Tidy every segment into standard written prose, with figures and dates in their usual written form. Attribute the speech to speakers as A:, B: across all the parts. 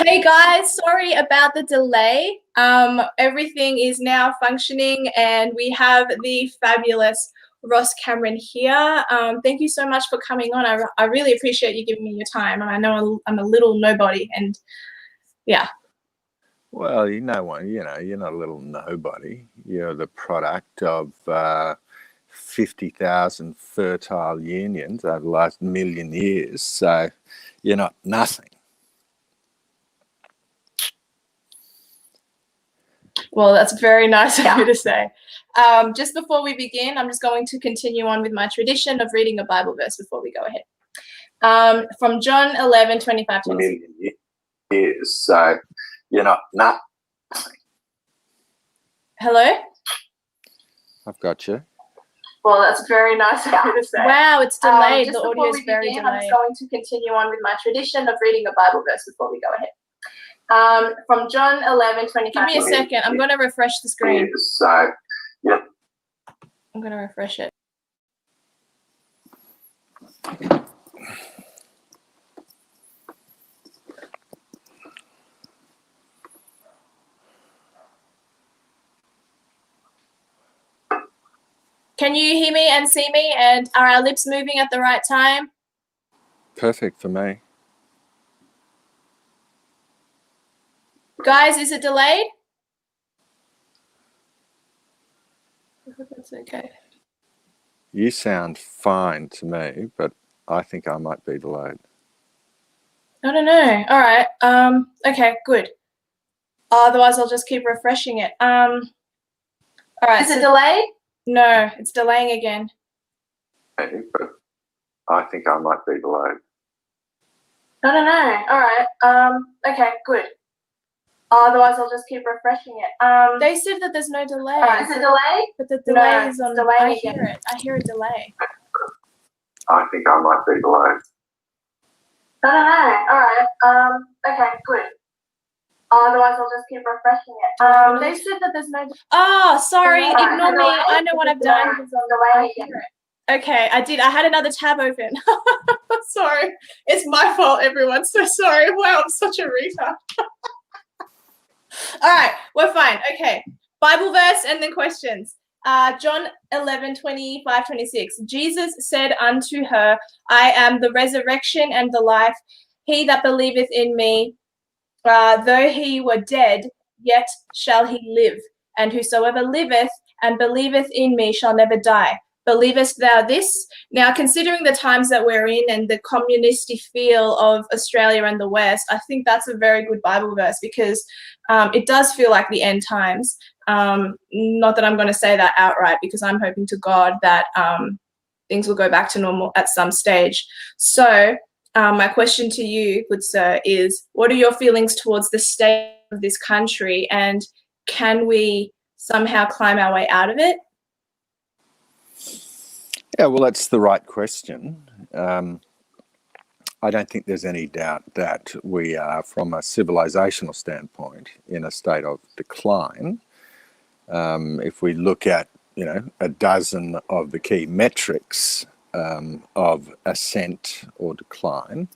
A: Hey guys, sorry about the delay. Everything is now functioning and we have the fabulous Ross Cameron here. Thank you so much for coming on. I really appreciate you giving me your time. And I know I'm a little nobody and yeah.
B: Well, you're not a little nobody. You're the product of 50,000 fertile unions over the last million years. So you're not nothing.
A: Well, that's very nice of you to say. Just before we begin, I'm just going to continue on with my tradition of reading a Bible verse before we go ahead. From John 11:25.
B: Million years. So you're not nothing.
A: Hello?
B: I've got you.
A: Well, that's very nice of you to say. Wow, it's delayed. The audio is very delayed. I'm just going to continue on with my tradition of reading a Bible verse before we go ahead. From John 11:25. Give me a second. I'm going to refresh the screen.
B: So, yeah.
A: I'm going to refresh it. Can you hear me and see me? And are our lips moving at the right time?
B: Perfect for me.
A: Guys, is it delayed? I hope that's okay.
B: You sound fine to me, but I think I might be delayed.
A: I don't know. All right. Okay, good. Otherwise, I'll just keep refreshing it. All right. Is it delayed? No, it's delaying again.
B: But I think I might be delayed.
A: I don't know. All right. Okay, good. Otherwise, I'll just keep refreshing it. They said that there's no delay. Is it delayed? But the delay is on. I hear it. I hear a delay.
B: I think I might be delayed.
A: I don't know. All right. Okay, good. Otherwise, I'll just keep refreshing it. They said that there's no. Oh, sorry. Ignore me. I know what I've done. I hear it. Okay, I did. I had another tab open. Sorry. It's my fault, everyone. So sorry. Wow, I'm such a retard. All right, we're fine. Okay. Bible verse and then questions. John 11:25-26. Jesus said unto her, I am the resurrection and the life. He that believeth in me, though he were dead, yet shall he live. And whosoever liveth and believeth in me shall never die. Believest thou this? Now, considering the times that we're in and the communisty feel of Australia and the West, I think that's a very good Bible verse because it does feel like the end times. Not that I'm going to say that outright because I'm hoping to God that things will go back to normal at some stage. So my question to you, good sir, is what are your feelings towards the state of this country and can we somehow climb our way out of it?
B: Yeah, well, that's the right question. I don't think there's any doubt that we are, from a civilizational standpoint, in a state of decline. If we look at, a dozen of the key metrics of ascent or decline,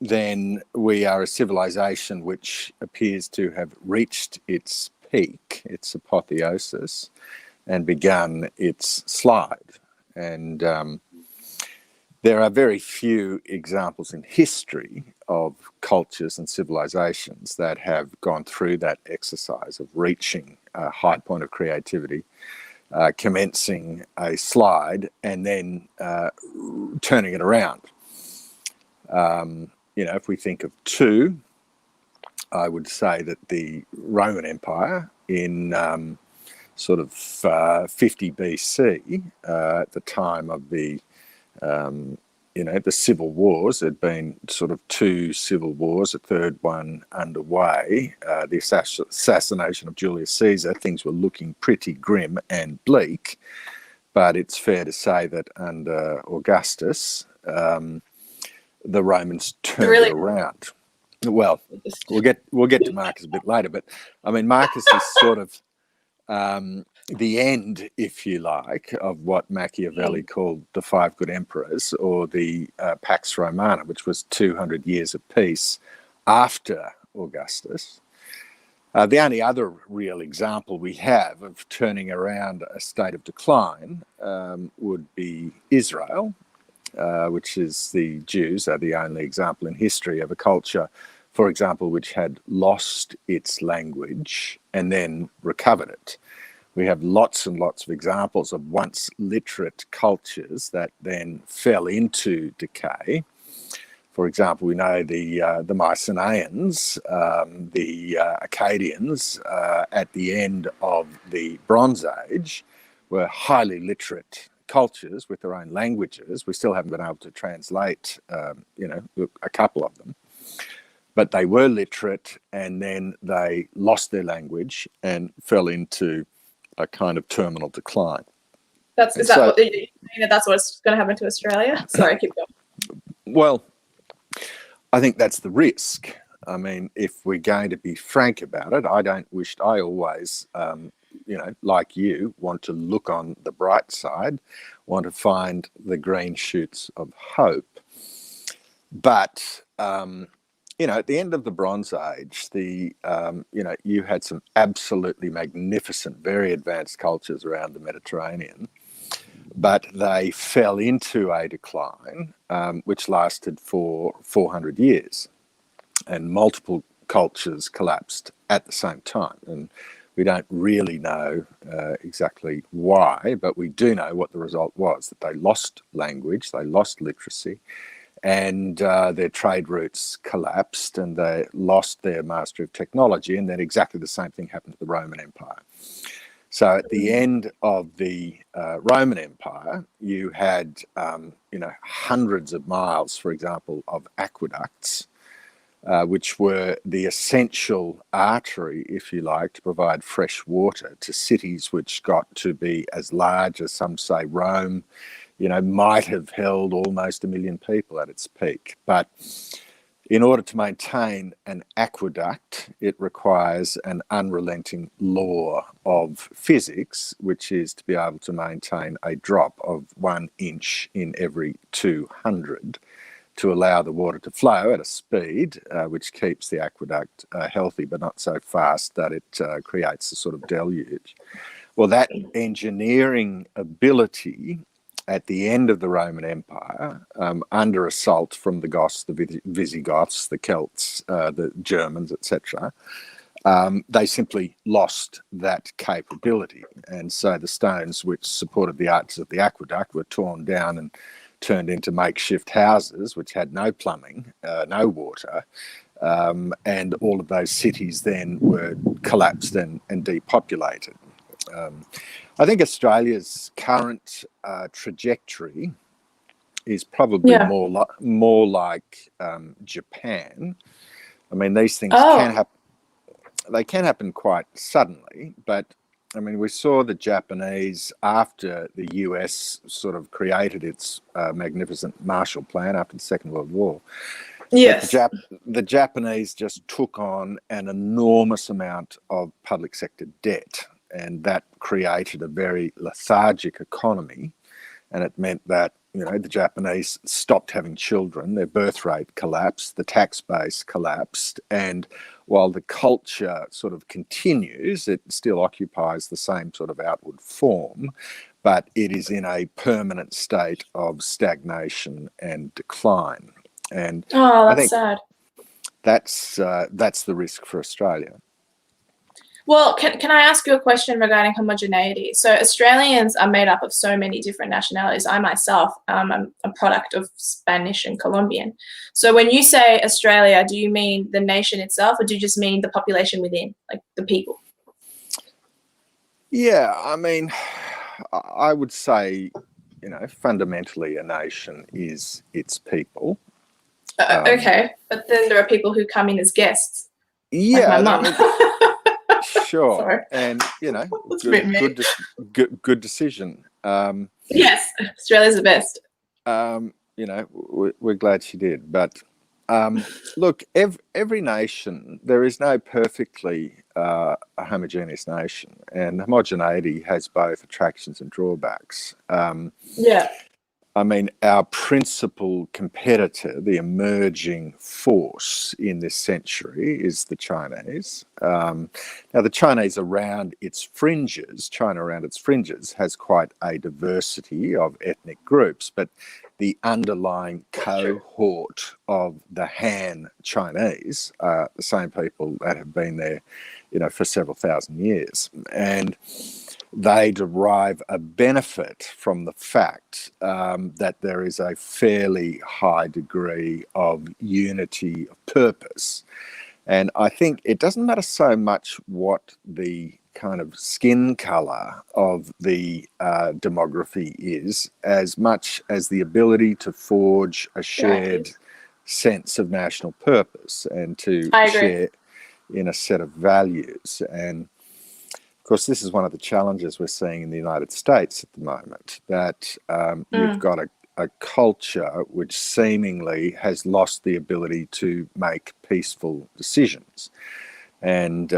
B: then we are a civilization which appears to have reached its peak, its apotheosis, and begun its slide. And there are very few examples in history of cultures and civilizations that have gone through that exercise of reaching a high point of creativity, commencing a slide, and then turning it around. If we think of two, I would say that the Roman Empire in sort of 50 BC, at the time of the civil wars. There'd been sort of two civil wars, a third one underway. The assassination of Julius Caesar, things were looking pretty grim and bleak, but it's fair to say that under Augustus, the Romans turned it around. Well, we'll get to Marcus a bit later, but I mean, Marcus is sort of the end, if you like, of what Machiavelli called the Five Good Emperors, or the Pax Romana, which was 200 years of peace after Augustus. The only other real example we have of turning around a state of decline would be Israel, which is the Jews are the only example in history of a culture, for example, which had lost its language and then recovered it. We have lots and lots of examples of once literate cultures that then fell into decay. For example, we know the Mycenaeans, the Akkadians at the end of the Bronze Age were highly literate cultures with their own languages. We still haven't been able to translate, a couple of them. But they were literate, and then they lost their language and fell into a kind of terminal decline.
A: That's what's going to happen to Australia? Sorry, keep going.
B: Well, I think that's the risk. I mean, if we're going to be frank about it, I always, like you, want to look on the bright side, want to find the green shoots of hope. But, at the end of the Bronze Age, you had some absolutely magnificent, very advanced cultures around the Mediterranean, but they fell into a decline which lasted for 400 years, and multiple cultures collapsed at the same time. And we don't really know exactly why, but we do know what the result was, that they lost language, they lost literacy, and their trade routes collapsed, and they lost their mastery of technology. And then exactly the same thing happened to the Roman Empire. So at the end of the Roman Empire, you had, hundreds of miles, for example, of aqueducts, which were the essential artery, if you like, to provide fresh water to cities which got to be as large as, some say, Rome, might have held almost 1 million people at its peak. But in order to maintain an aqueduct, it requires an unrelenting law of physics, which is to be able to maintain a drop of 1 inch in every 200 to allow the water to flow at a speed which keeps the aqueduct healthy, but not so fast that it creates a sort of deluge. Well, that engineering ability at the end of the Roman Empire, under assault from the Goths, the Visigoths, the Celts, the Germans, etc., they simply lost that capability. And so the stones which supported the arches of the aqueduct were torn down and turned into makeshift houses which had no plumbing, no water, and all of those cities then were collapsed and depopulated. I think Australia's current trajectory is probably more like Japan. I mean, these things can happen. They can happen quite suddenly, but I mean, we saw the Japanese, after the US sort of created its magnificent Marshall Plan after the Second World War.
A: Yes.
B: The Japanese just took on an enormous amount of public sector debt, and that created a very lethargic economy. And it meant that, the Japanese stopped having children, their birth rate collapsed, the tax base collapsed, and while the culture sort of continues, it still occupies the same sort of outward form, but it is in a permanent state of stagnation and decline. And I think
A: sad.
B: That's the risk for Australia.
A: Well, can I ask you a question regarding homogeneity? So Australians are made up of so many different nationalities. I myself am a product of Spanish and Colombian. So when you say Australia, do you mean the nation itself, or do you just mean the population within, like the people?
B: Yeah, I mean, I would say, fundamentally a nation is its people.
A: Okay, but then there are people who come in as guests.
B: Yeah,
A: like my mum.
B: Sure.
A: Sorry.
B: And good decision.
A: Yes, Australia's the best.
B: We're glad she did, but Look, every nation, there is no perfectly a homogeneous nation, and homogeneity has both attractions and drawbacks.
A: Yeah.
B: I mean, our principal competitor, the emerging force in this century, is the Chinese. Now, the Chinese around its fringes, China around its fringes, has quite a diversity of ethnic groups, but the underlying cohort of the Han Chinese are the same people that have been there, for several thousand years. And they derive a benefit from the fact that there is a fairly high degree of unity of purpose. And I think it doesn't matter so much what the kind of skin color of the demography is, as much as the ability to forge a shared sense of national purpose and to share in a set of values. And of course, this is one of the challenges we're seeing in the United States at the moment, that you've got a culture which seemingly has lost the ability to make peaceful decisions. And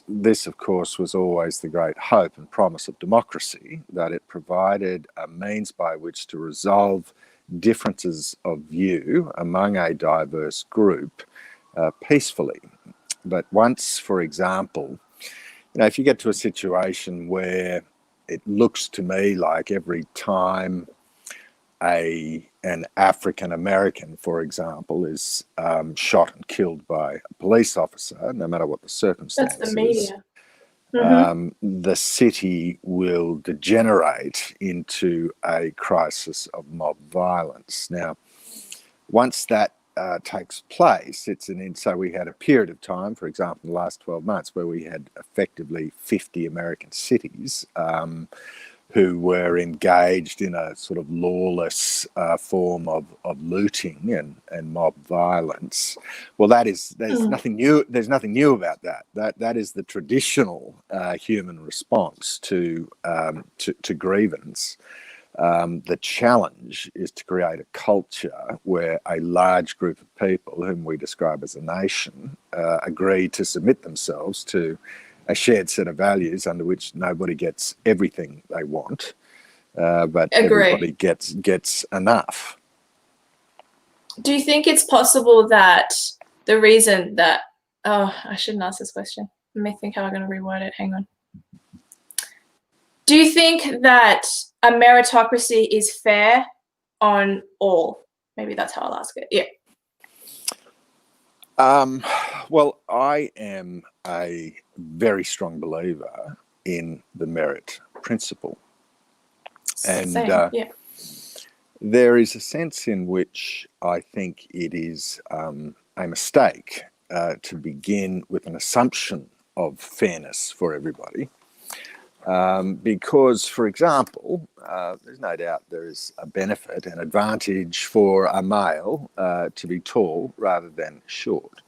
B: this, of course, was always the great hope and promise of democracy, that it provided a means by which to resolve differences of view among a diverse group peacefully. But once, for example, if you get to a situation where it looks to me like every time an African American, for example, is shot and killed by a police officer, no matter what the circumstances,
A: that's the media.
B: The city will degenerate into a crisis of mob violence. Now, once that takes place, so we had a period of time, for example, in the last 12 months, where we had effectively 50 American cities who were engaged in a sort of lawless form of looting and mob violence. Well, there's nothing new. There's nothing new about that. That is the traditional human response to grievance. The challenge is to create a culture where a large group of people, whom we describe as a nation, agree to submit themselves to a shared set of values under which nobody gets everything they want, but everybody gets enough.
A: Do you think it's possible that the reason that... Oh, I shouldn't ask this question. Let me think how I'm going to reword it. Hang on. Do you think that a meritocracy is fair on all? Maybe that's how I'll ask it. Yeah.
B: Well, I am a very strong believer in the merit principle. And there is a sense in which I think it is a mistake to begin with an assumption of fairness for everybody. Because, for example, there's no doubt there is a benefit and advantage for a male to be tall rather than short.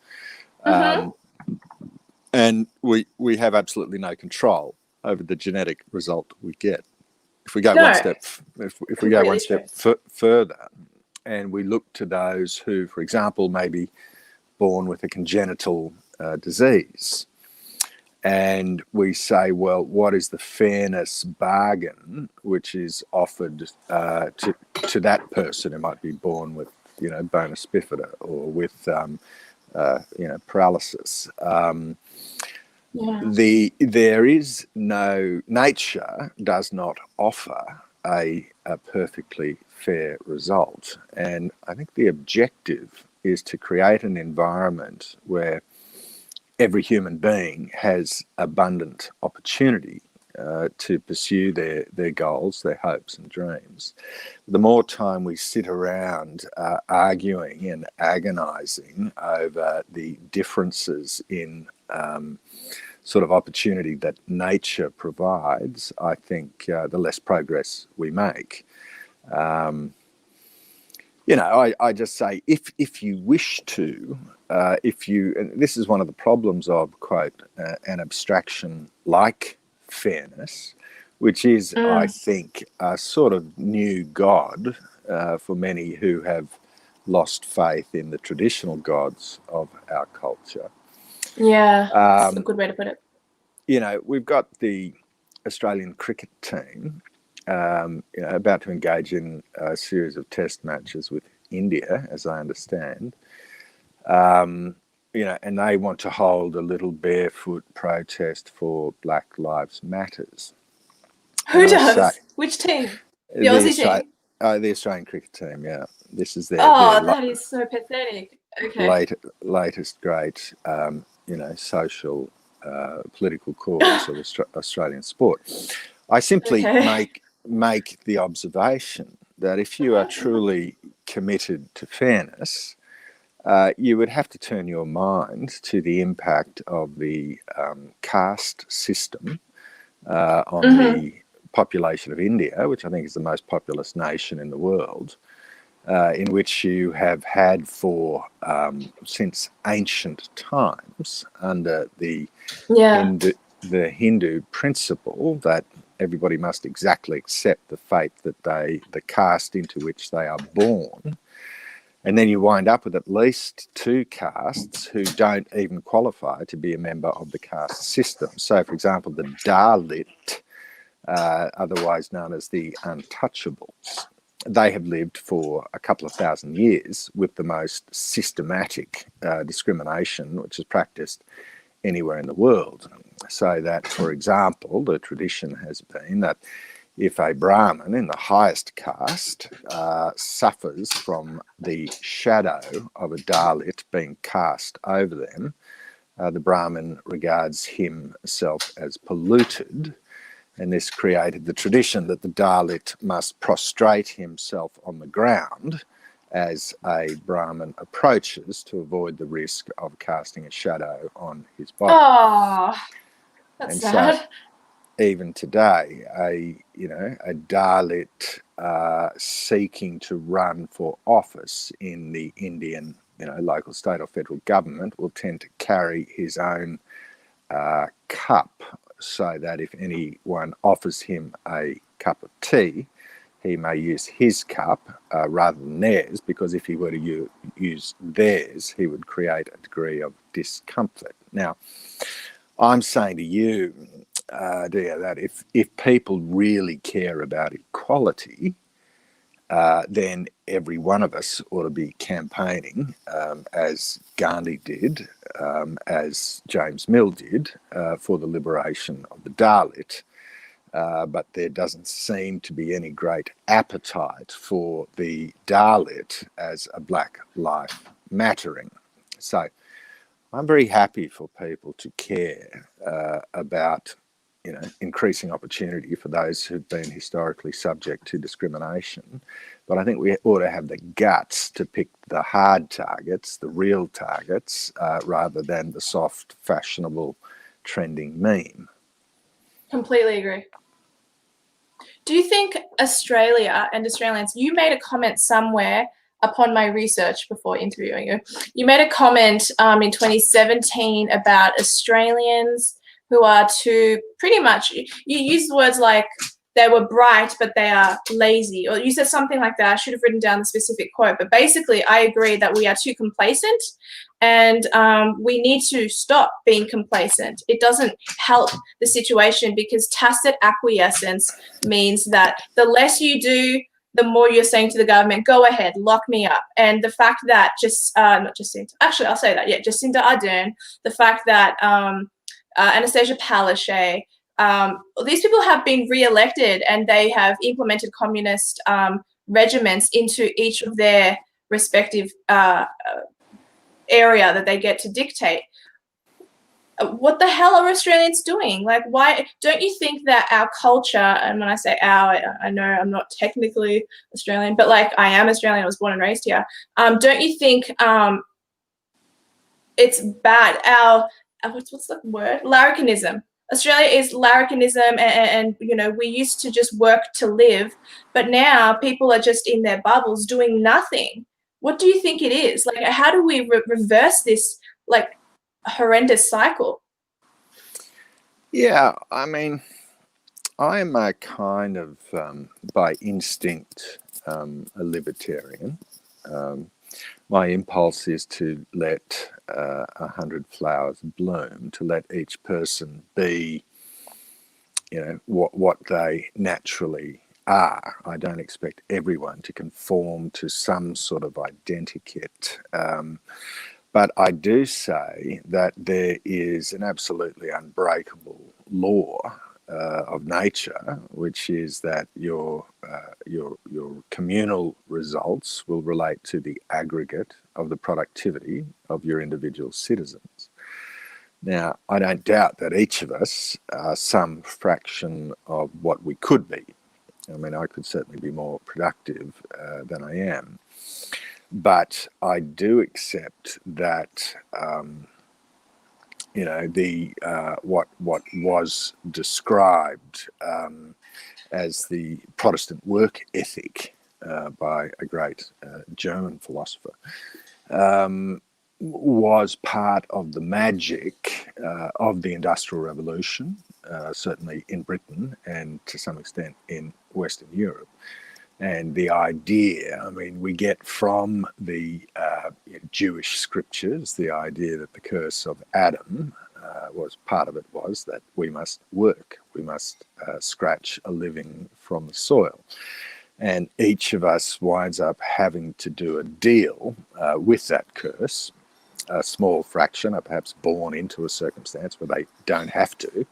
B: And we have absolutely no control over the genetic result we get. If we go one step, if we go one step further, and we look to those who, for example, may be born with a congenital disease, and we say, well, what is the fairness bargain which is offered to that person who might be born with, bonus bifida or with, paralysis? There is no... Nature does not offer a perfectly fair result, and I think the objective is to create an environment where every human being has abundant opportunity to pursue their goals, their hopes and dreams. The more time we sit around arguing and agonizing over the differences in sort of opportunity that nature provides, I think the less progress we make. I just say, if you wish to, and this is one of the problems of, quote, an abstraction like fairness, which is, I think, a sort of new god for many who have lost faith in the traditional gods of our culture.
A: Yeah, that's a good way to put it.
B: You know, we've got the Australian cricket team, you know, about to engage in a series of test matches with India, as I understand. You know, and they want to hold a little barefoot protest for Black Lives Matters.
A: Who does? Which team? The Aussie team?
B: The Australian cricket team, yeah. This is their
A: that is so pathetic. Okay.
B: latest great, you know, social, political cause of Australian sport. I simply make the observation that if you are truly committed to fairness, you would have to turn your mind to the impact of the caste system on the population of India, which I think is the most populous nation in the world, in which you have had for since ancient times under the Hindu principle that everybody must exactly accept the fate that the caste into which they are born. And then you wind up with at least two castes who don't even qualify to be a member of the caste system. So, for example, the Dalit, otherwise known as the untouchables, they have lived for a couple of thousand years with the most systematic discrimination which is practiced anywhere in the world. So that, for example, the tradition has been that if a Brahmin in the highest caste suffers from the shadow of a Dalit being cast over them, the Brahmin regards himself as polluted, and this created the tradition that the Dalit must prostrate himself on the ground as a Brahmin approaches to avoid the risk of casting a shadow on his body.
A: Oh, that's sad.
B: So, even today, a Dalit seeking to run for office in the Indian, local, state, or federal government will tend to carry his own cup, so that if anyone offers him a cup of tea, he may use his cup rather than theirs, because if he were to use theirs, he would create a degree of discomfort. Now, I'm saying to you, Dia, that if people really care about equality, then every one of us ought to be campaigning, as Gandhi did, as James Mill did, for the liberation of the Dalit. But there doesn't seem to be any great appetite for the Dalit as a black life mattering. So I'm very happy for people to care about increasing opportunity for those who've been historically subject to discrimination. But I think we ought to have the guts to pick the hard targets, the real targets, rather than the soft, fashionable, trending meme.
A: Completely agree. Do you think Australia and Australians, you made a comment somewhere upon my research before interviewing you, you made a comment in 2017 about Australians who are too, pretty much, you used words like they were bright, but they are lazy, or you said something like that. I should have written down the specific quote, but basically I agree that we are too complacent, and we need to stop being complacent. It doesn't help the situation, because tacit acquiescence means that the less you do, the more you're saying to the government, go ahead, lock me up. And the fact that Jacinda Ardern, the fact that Anastasia Palaszczuk, these people have been re-elected, and they have implemented communist regiments into each of their respective area that they get to dictate. What the hell are Australians doing? Like, why don't you think that our culture, and when I say our, I know I'm not technically Australian, but like I am Australian, I was born and raised here. Don't you think it's bad? Our what's the word? Larrikinism. Australia is larrikinism, and we used to just work to live, but now people are just in their bubbles doing nothing. What do you think it is? Like, how do we reverse this like horrendous cycle?
B: Yeah, I mean, I am a kind of by instinct a libertarian. my impulse is to let 100 flowers bloom, to let each person be, what they naturally are. I don't expect everyone to conform to some sort of identikit. But I do say that there is an absolutely unbreakable law of nature, which is that your communal results will relate to the aggregate of the productivity of your individual citizens. Now, I don't doubt that each of us are some fraction of what we could be. I mean, I could certainly be more productive than I am. But I do accept that, what was described as the Protestant work ethic by a great German philosopher was part of the magic of the Industrial Revolution, certainly in Britain and to some extent in Western Europe. And the idea, I mean, we get from the Jewish scriptures the idea that the curse of Adam was part of it was that we must work, we must scratch a living from the soil. And each of us winds up having to do a deal with that curse. A small fraction are perhaps born into a circumstance where they don't have to.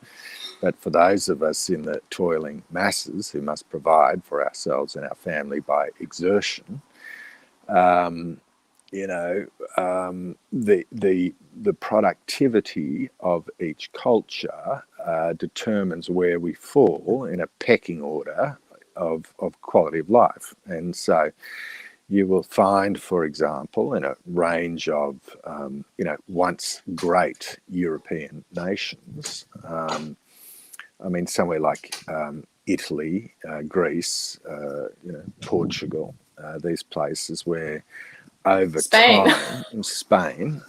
B: But for those of us in the toiling masses who must provide for ourselves and our family by exertion, the productivity of each culture determines where we fall in a pecking order of quality of life. And so you will find, for example, in a range of, once great European nations, I mean, somewhere like Italy, Greece, Portugal, these places where over time, in Spain,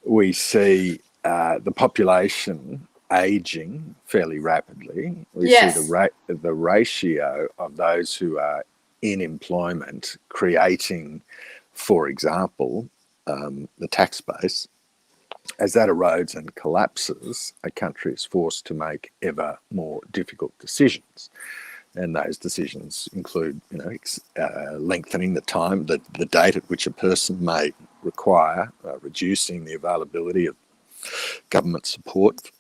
B: we see the population aging fairly rapidly. We see the ratio of those who are in employment creating, for example, the tax base. As that erodes and collapses, a country is forced to make ever more difficult decisions. And those decisions include, lengthening the time, the date at which a person may require, reducing the availability of government support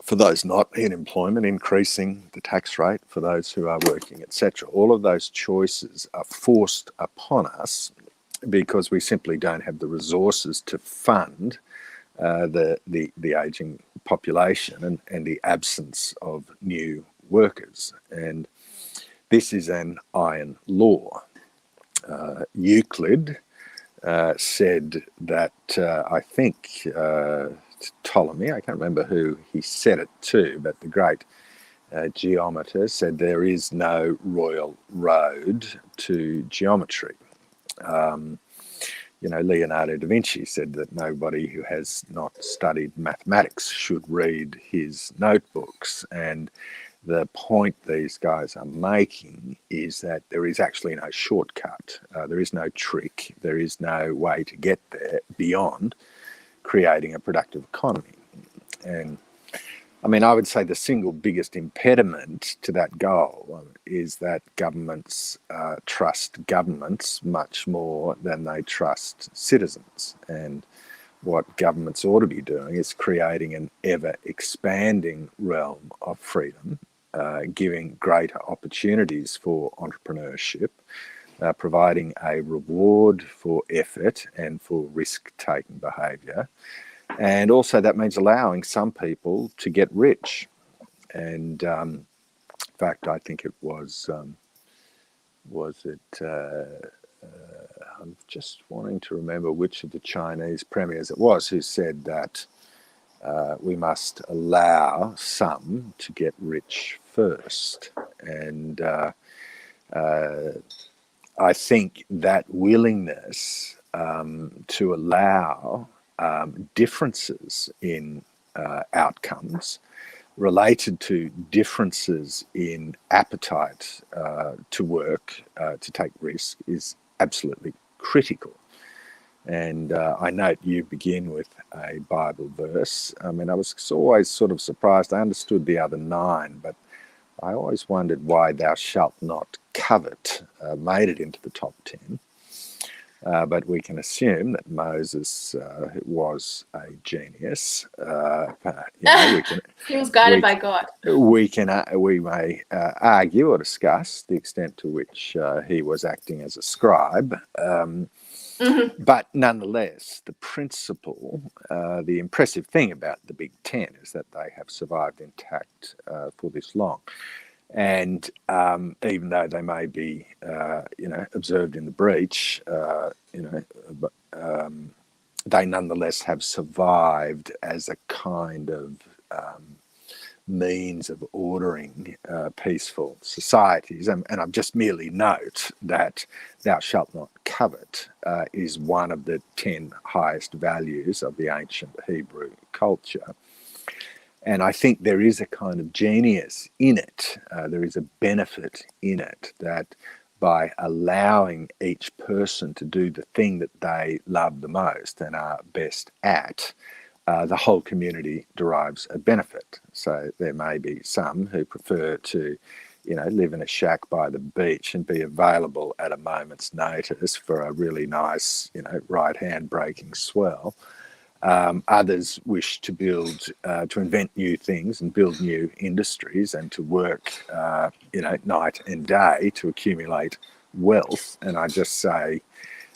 B: for those not in employment, increasing the tax rate for those who are working, etc. All of those choices are forced upon us because we simply don't have the resources to fund the aging population and the absence of new workers. And this is an iron law. Euclid said that, I think Ptolemy, I can't remember who he said it to, but the great geometer said there is no royal road to geometry. Leonardo da Vinci said that nobody who has not studied mathematics should read his notebooks. And the point these guys are making is that there is actually no shortcut. There is no trick. There is no way to get there beyond creating a productive economy. And I mean, I would say the single biggest impediment to that goal is that governments trust governments much more than they trust citizens. And what governments ought to be doing is creating an ever-expanding realm of freedom, giving greater opportunities for entrepreneurship, providing a reward for effort and for risk-taking behaviour. And also that means allowing some people to get rich. And in fact, I think it was it, I'm just wanting to remember which of the Chinese premiers it was who said that we must allow some to get rich first. And I think that willingness to allow differences in outcomes related to differences in appetite to work, to take risk, is absolutely critical. And I note you begin with a Bible verse. I mean, I was always sort of surprised. I understood the other 9, but I always wondered why "thou shalt not covet" made it into the top 10. But we can assume that Moses was a genius.
A: He was guided by God.
B: We may argue or discuss the extent to which he was acting as a scribe. But nonetheless, the principle, the impressive thing about the Big Ten is that they have survived intact for this long. And even though they may be, observed in the breach, they nonetheless have survived as a kind of means of ordering peaceful societies. And I just merely note that "thou shalt not covet" is one of the 10 highest values of the ancient Hebrew culture. And I think there is a kind of genius in it. There is a benefit in it that by allowing each person to do the thing that they love the most and are best at, the whole community derives a benefit. So there may be some who prefer to, live in a shack by the beach and be available at a moment's notice for a really nice, right-hand breaking swell. Others wish to to invent new things and build new industries and to work, night and day to accumulate wealth. And I just say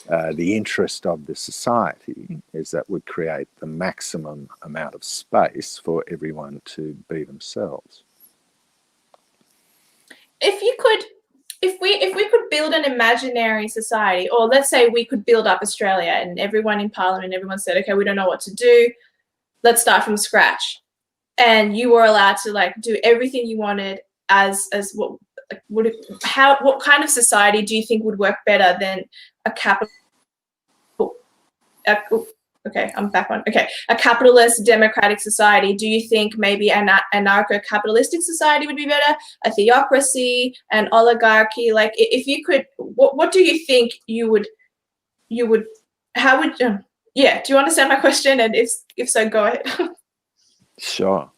B: the interest of the society is that we create the maximum amount of space for everyone to be themselves.
A: If we could build an imaginary society, or let's say we could build up Australia and everyone in Parliament, everyone said, okay, we don't know what to do, let's start from scratch. And you were allowed to do everything you wanted what kind of society do you think would work better than a capitalist democratic society? Do you think maybe an anarcho-capitalistic society would be better? A theocracy, an oligarchy? If you could, what do you think you would, how would, do you understand my question? And if so, go ahead.
B: Sure.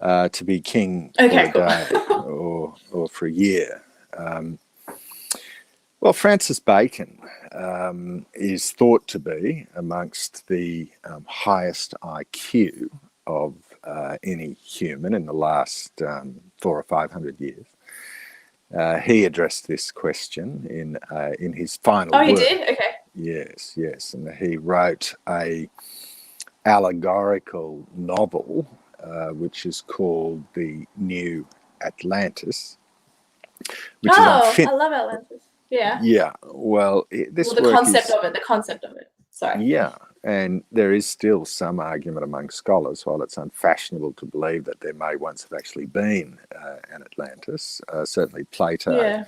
B: To be king
A: for a
B: day or for a year. Well, Francis Bacon is thought to be amongst the highest IQ of any human in the last 400 or 500 years. He addressed this question in his final work.
A: Oh, he did? Okay.
B: Yes. And he wrote a allegorical novel which is called The New Atlantis.
A: I love Atlantis. Yeah.
B: Yeah. Well, the
A: concept of it. Sorry.
B: Yeah. And there is still some argument among scholars, while it's unfashionable to believe that there may once have actually been an Atlantis. Certainly Plato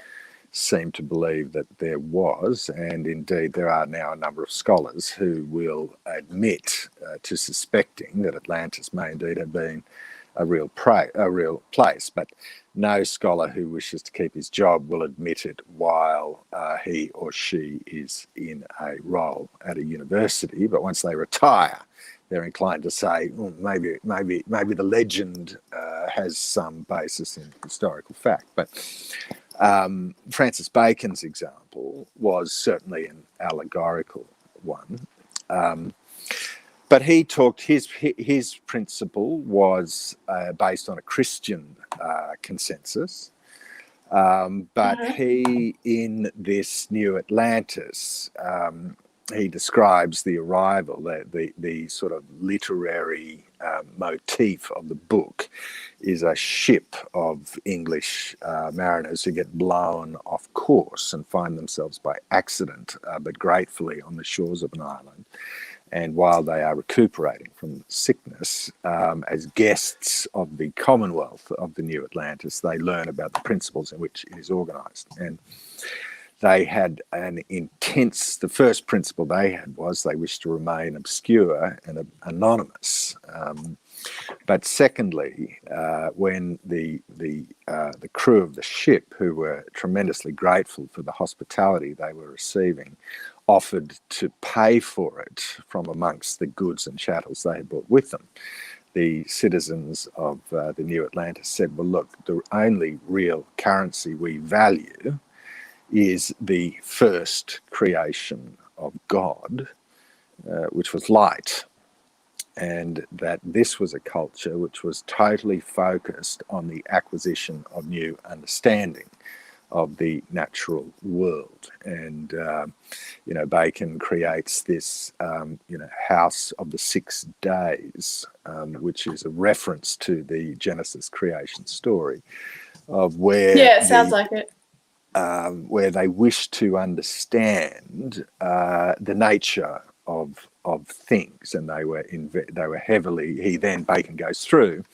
B: seemed to believe that there was, and indeed there are now a number of scholars who will admit to suspecting that Atlantis may indeed have been a real place, but no scholar who wishes to keep his job will admit it while he or she is in a role at a university. But once they retire, they're inclined to say, maybe the legend has some basis in historical fact. But Francis Bacon's example was certainly an allegorical one. But he talked, his principle was based on a Christian consensus. But he, in this New Atlantis, he describes the arrival, the sort of literary motif of the book is a ship of English mariners who get blown off course and find themselves by accident, but gratefully on the shores of an island. And while they are recuperating from sickness, as guests of the Commonwealth of the New Atlantis, they learn about the principles in which it is organised. And they had the first principle they had was they wished to remain obscure and anonymous. But secondly, when the crew of the ship, who were tremendously grateful for the hospitality they were receiving, offered to pay for it from amongst the goods and chattels they had brought with them, the citizens of the New Atlantis said, well, look, the only real currency we value is the first creation of God, which was light. And that this was a culture which was totally focused on the acquisition of new understanding of the natural world. And, Bacon creates this, house of the 6 days, which is a reference to the Genesis creation story of where
A: it sounds like it.
B: Where they wish to understand the nature of things, and they were heavily. Bacon goes through,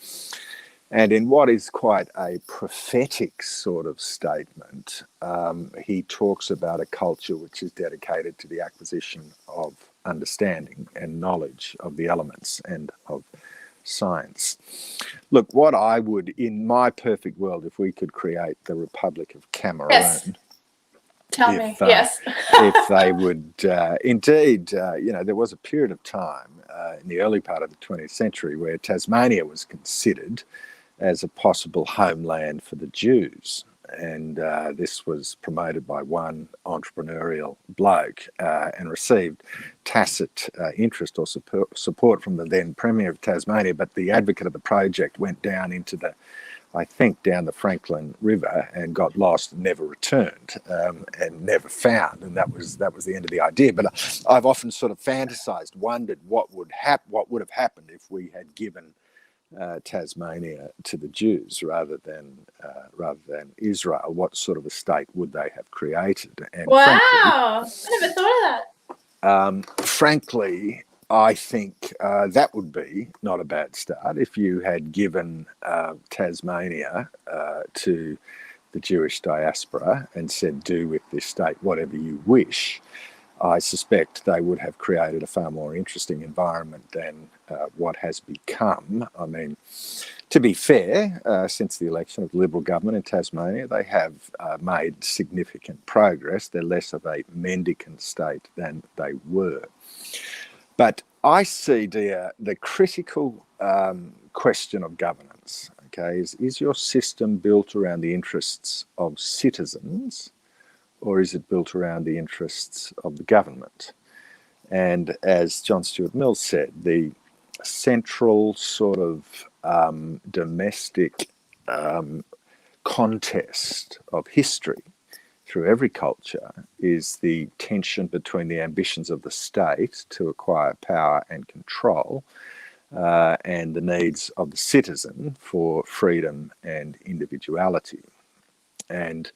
B: and in what is quite a prophetic sort of statement, he talks about a culture which is dedicated to the acquisition of understanding and knowledge of the elements and of science. Look, what I would, in my perfect world, if we could create the Republic of Cameroon.
A: Yes. Tell me. Yes.
B: If they would, indeed, there was a period of time in the early part of the 20th century where Tasmania was considered as a possible homeland for the Jews. And this was promoted by one entrepreneurial bloke and received tacit interest or support from the then Premier of Tasmania. But the advocate of the project went down into down the Franklin River and got lost and never returned and never found. And that was the end of the idea. But I've often sort of fantasized, wondered what would have happened if we had given Tasmania to the Jews rather than Israel. What sort of a state would they have created? And
A: wow, I never thought of that.
B: Frankly, I think that would be not a bad start if you had given Tasmania to the Jewish diaspora and said, do with this state whatever you wish. I suspect they would have created a far more interesting environment than what has become. I mean, to be fair, since the election of the Liberal government in Tasmania, they have made significant progress. They're less of a mendicant state than they were. But I see, dear, the critical question of governance, okay, is your system built around the interests of citizens, or is it built around the interests of the government? And as John Stuart Mill said, the central sort of domestic contest of history through every culture is the tension between the ambitions of the state to acquire power and control and the needs of the citizen for freedom and individuality. And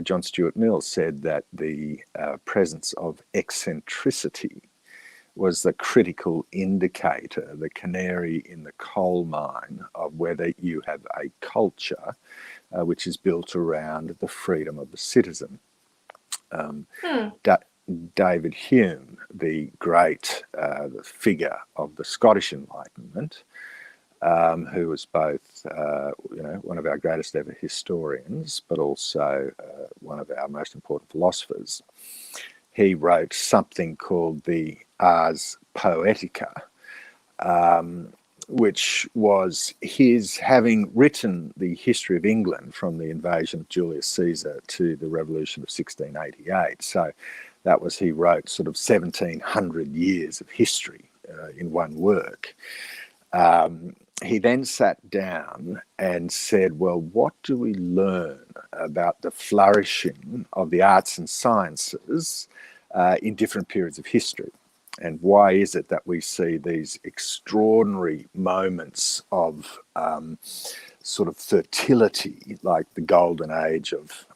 B: John Stuart Mill said that the presence of eccentricity was the critical indicator, the canary in the coal mine of whether you have a culture which is built around the freedom of the citizen. David Hume, the great figure of the Scottish Enlightenment, who was both, one of our greatest ever historians, but also one of our most important philosophers. He wrote something called the Ars Poetica, which was his having written the history of England from the invasion of Julius Caesar to the revolution of 1688. So he wrote sort of 1700 years of history in one work. He then sat down and said, well, what do we learn about the flourishing of the arts and sciences in different periods of history? And why is it that we see these extraordinary moments of sort of fertility, like the golden age of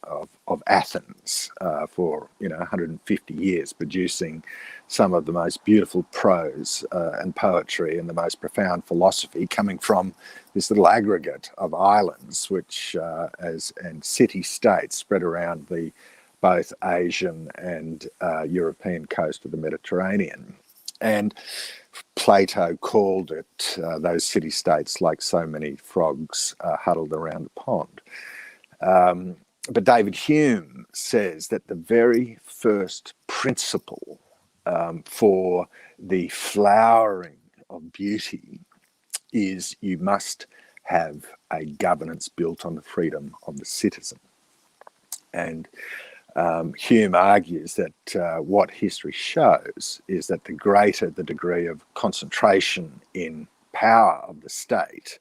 B: Athens for 150 years, producing some of the most beautiful prose and poetry and the most profound philosophy coming from this little aggregate of islands, which and city-states spread around the both Asian and European coast of the Mediterranean. And Plato called it those city-states like so many frogs huddled around a pond. But David Hume says that the very first principle for the flowering of beauty is you must have a governance built on the freedom of the citizen. And Hume argues that what history shows is that the greater the degree of concentration in power of the state,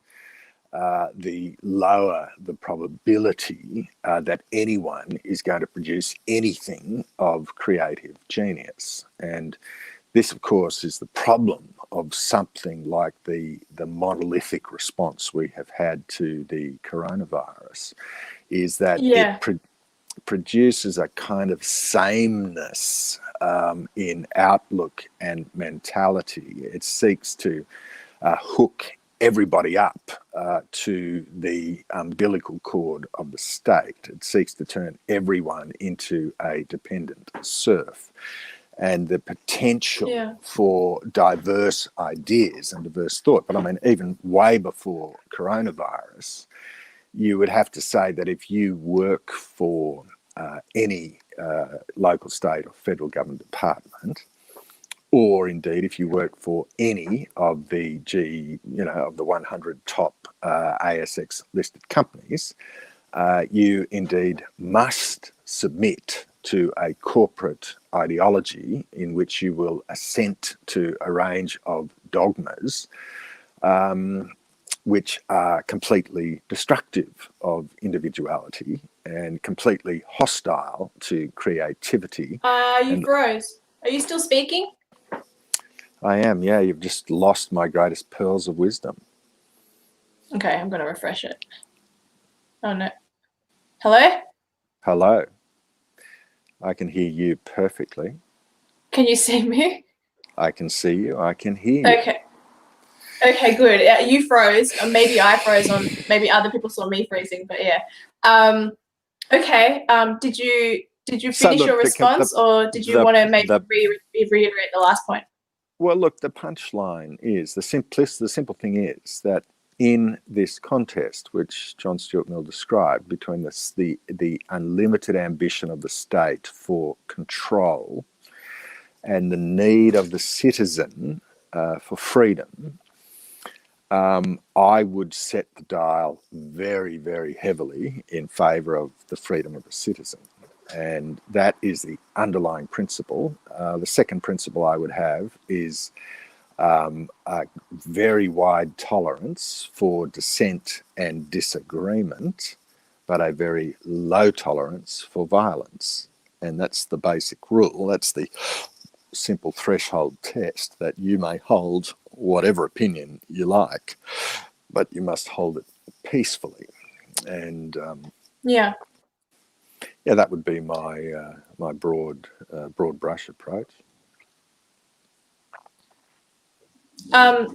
B: the lower the probability that anyone is going to produce anything of creative genius. And this, of course, is the problem of something like the monolithic response we have had to the coronavirus, is that it produces a kind of sameness in outlook and mentality. It seeks to hook everybody up to the umbilical cord of the state. It seeks to turn everyone into a dependent serf. And the potential for diverse ideas and diverse thought. But I mean, even way before coronavirus, you would have to say that if you work for any local, state or federal government department, or indeed if you work for any of the of the 100 top ASX listed companies, you indeed must submit to a corporate ideology in which you will assent to a range of dogmas which are completely destructive of individuality and completely hostile to creativity.
A: You froze. Are you still speaking?
B: I am, yeah. You've just lost my greatest pearls of wisdom.
A: Okay, I'm going to refresh it. Oh, no. Hello?
B: Hello. I can hear you perfectly.
A: Can you see me?
B: I can see you. I can hear you.
A: Okay. Okay, good. You froze. Or maybe I froze on. Maybe other people saw me freezing. But yeah. Okay. Did you finish your response, or did you want to maybe reiterate the last point?
B: Well, look, the punchline is the simple thing is that in this contest, which John Stuart Mill described, between the unlimited ambition of the state for control and the need of the citizen for freedom, I would set the dial very, very heavily in favour of the freedom of the citizen. And that is the underlying principle. The second principle I would have is a very wide tolerance for dissent and disagreement, but a very low tolerance for violence. And that's the basic rule. That's the simple threshold test, that you may hold whatever opinion you like, but you must hold it peacefully. And yeah, that would be my my broad brush approach.
A: I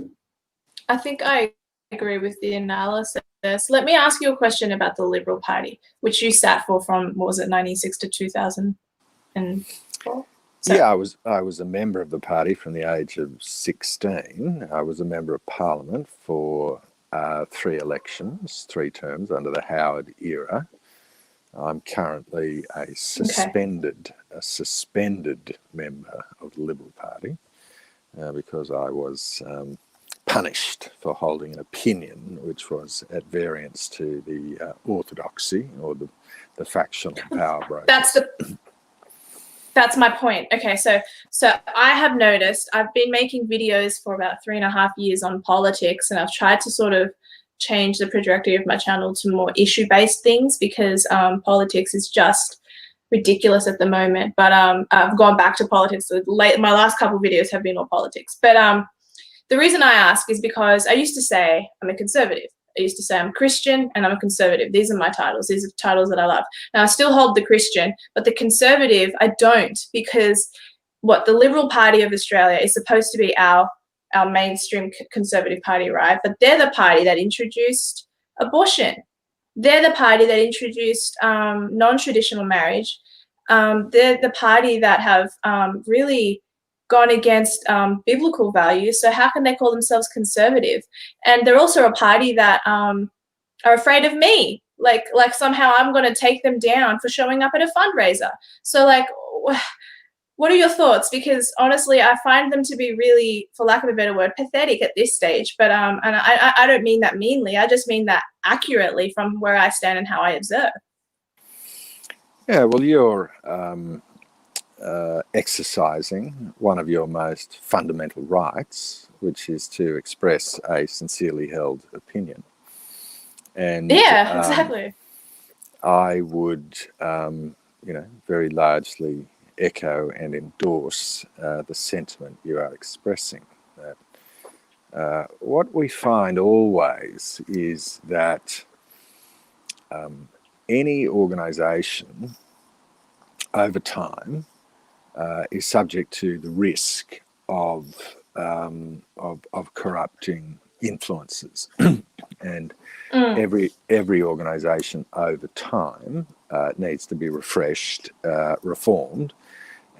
A: think I agree with the analysis. Let me ask you a question about the Liberal Party, which you sat for from, what was it, 1996 to 2004? So,
B: yeah, I was a member of the party from the age of 16. I was a member of Parliament for 3 elections, 3 terms under the Howard era. I'm currently a suspended member of the Liberal Party because I was punished for holding an opinion which was at variance to the orthodoxy or the factional power brokers.
A: That's my point. Okay, so I have noticed I've been making videos for about 3.5 years on politics, and I've tried to sort of change the trajectory of my channel to more issue-based things because politics is just ridiculous at the moment. But I've gone back to politics. So my last couple of videos have been all politics. But the reason I ask is because I used to say I'm a conservative. I used to say I'm Christian and I'm a conservative. These are my titles. These are the titles that I love. Now, I still hold the Christian, but the conservative, I don't, because the Liberal Party of Australia is supposed to be our mainstream conservative party, right? But they're the party that introduced abortion. They're the party that introduced non-traditional marriage. They're the party that have really gone against biblical values. So how can they call themselves conservative? And they're also a party that are afraid of me. Like somehow I'm going to take them down for showing up at a fundraiser. So like, what are your thoughts? Because honestly, I find them to be really, for lack of a better word, pathetic at this stage. But and I don't mean that meanly. I just mean that accurately from where I stand and how I observe.
B: Yeah, well, you're exercising one of your most fundamental rights, which is to express a sincerely held opinion. And
A: yeah, exactly.
B: I would, very largely echo and endorse the sentiment you are expressing. That what we find always is that any organisation over time is subject to the risk of corrupting influences, and every organisation over time needs to be refreshed, reformed,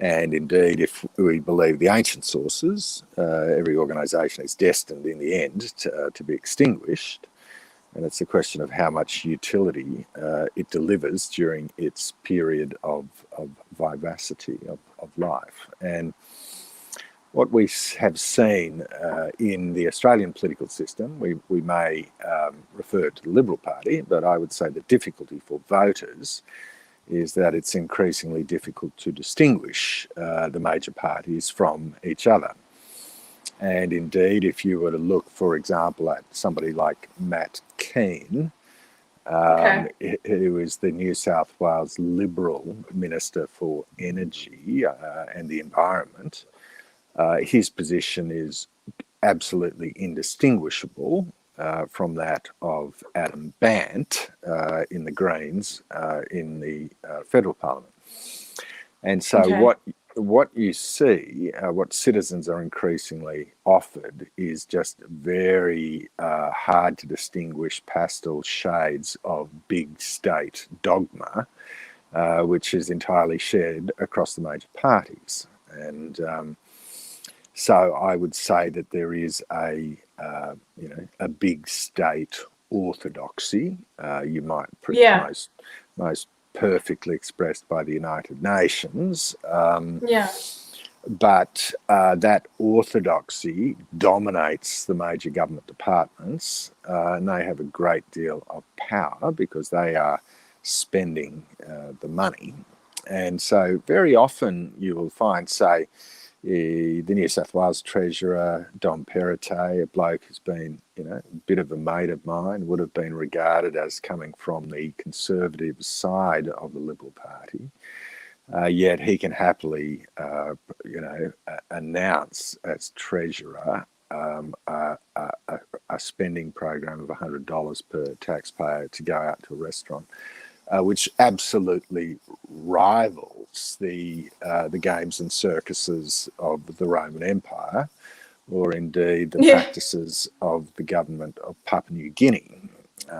B: and indeed, if we believe the ancient sources, every organisation is destined in the end to be extinguished. And it's a question of how much utility it delivers during its period of vivacity of life. And what we have seen in the Australian political system, we may refer to the Liberal Party, but I would say the difficulty for voters is that it's increasingly difficult to distinguish the major parties from each other. And indeed, if you were to look, for example, at somebody like Matt Keane, who is the New South Wales Liberal Minister for Energy and the Environment, his position is absolutely indistinguishable from that of Adam Bant in the Greens in the federal parliament. And so what you see, what citizens are increasingly offered is just very hard to distinguish pastel shades of big state dogma, which is entirely shared across the major parties. And so I would say that there is a big state orthodoxy. You might most perfectly expressed by the United Nations. But that orthodoxy dominates the major government departments, and they have a great deal of power because they are spending the money. And so very often you will find, say, the New South Wales Treasurer, Dom Perrottet, a bloke who's been, a bit of a mate of mine, would have been regarded as coming from the conservative side of the Liberal Party. Yet he can happily, announce as Treasurer a spending program of $100 per taxpayer to go out to a restaurant, which absolutely rivals the games and circuses of the Roman Empire, or indeed the practices of the government of Papua New Guinea,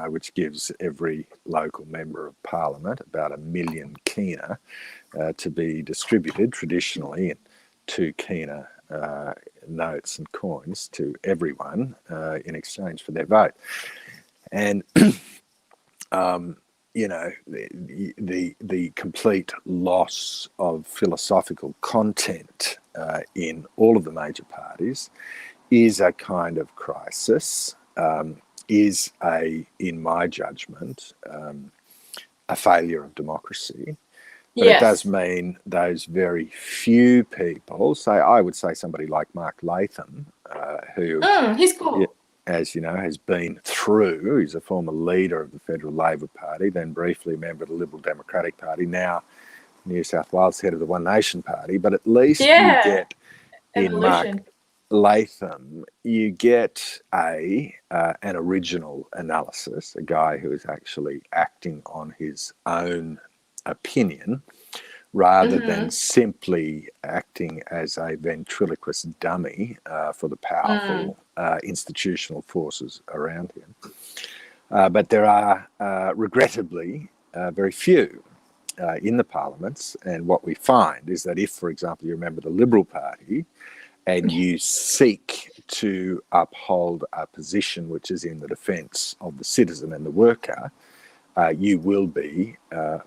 B: which gives every local member of parliament about 1 million kina to be distributed traditionally in 2 kina notes and coins to everyone in exchange for their vote. And the complete loss of philosophical content in all of the major parties is a kind of crisis, is in my judgment, a failure of democracy. But it does mean those very few people, I would say somebody like Mark Latham, who
A: he's cool.
B: As you know, has been through, he's a former leader of the Federal Labor Party, then briefly a member of the Liberal Democratic Party, now New South Wales head of the One Nation Party. But at least you get in Mark Latham, you get an original analysis, a guy who is actually acting on his own opinion rather than simply acting as a ventriloquist dummy for the powerful institutional forces around him. But there are, regrettably, very few. in the parliaments. And what we find is that if, for example, you're a member of the Liberal Party and you seek to uphold a position which is in the defence of the citizen and the worker, you will be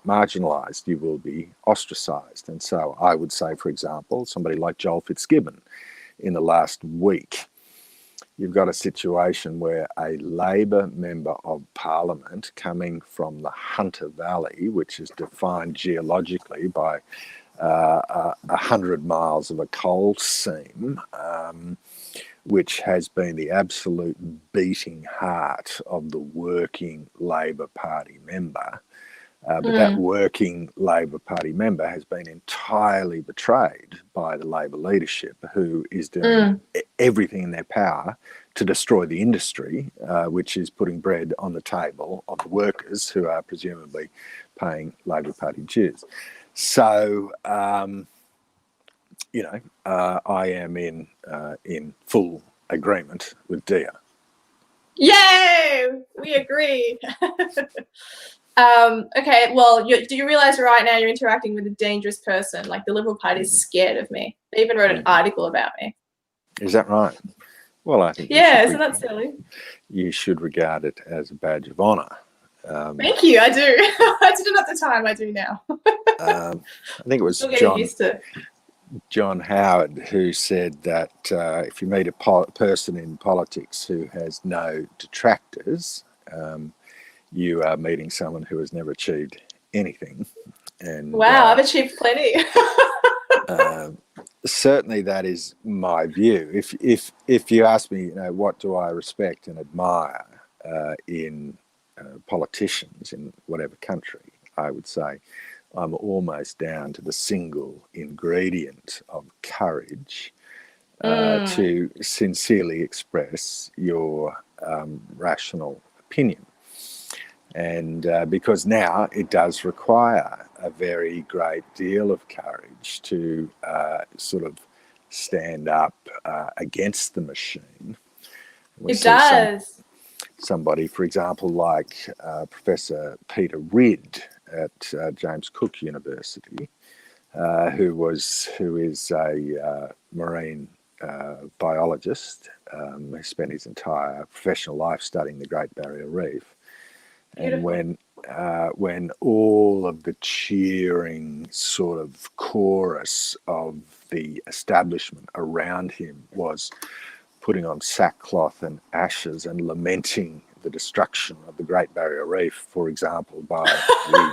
B: marginalised, you will be ostracised. And so I would say, for example, somebody like Joel Fitzgibbon in the last week, you've got a situation where a Labor member of Parliament coming from the Hunter Valley, which is defined geologically by 100 miles of a coal seam, which has been the absolute beating heart of the working Labor Party member. But that working Labor Party member has been entirely betrayed by the Labor leadership, who is doing everything in their power to destroy the industry, which is putting bread on the table of the workers who are presumably paying Labor Party dues. So, I am in full agreement with Dia.
A: Yay! We agree. Okay, well, do you realize right now you're interacting with a dangerous person? Like, the Liberal Party is scared of me. They even wrote an article about me.
B: Is that right? Well, I think
A: isn't that silly?
B: You should regard it as a badge of honour.
A: Thank you, I do. I didn't at the time, I do now.
B: I think it was John Howard who said that if you meet a person in politics who has no detractors, you are meeting someone who has never achieved anything. And
A: wow, I've achieved plenty.
B: Certainly, that is my view. If you ask me, what do I respect and admire in politicians in whatever country, I would say I'm almost down to the single ingredient of courage to sincerely express your rational opinion. And because now it does require a very great deal of courage to sort of stand up against the machine.
A: It does.
B: Somebody, for example, like Professor Peter Ridd at James Cook University, who is a marine biologist, who spent his entire professional life studying the Great Barrier Reef. Beautiful. And when all of the cheering sort of chorus of the establishment around him was putting on sackcloth and ashes and lamenting the destruction of the Great Barrier Reef, for example, by the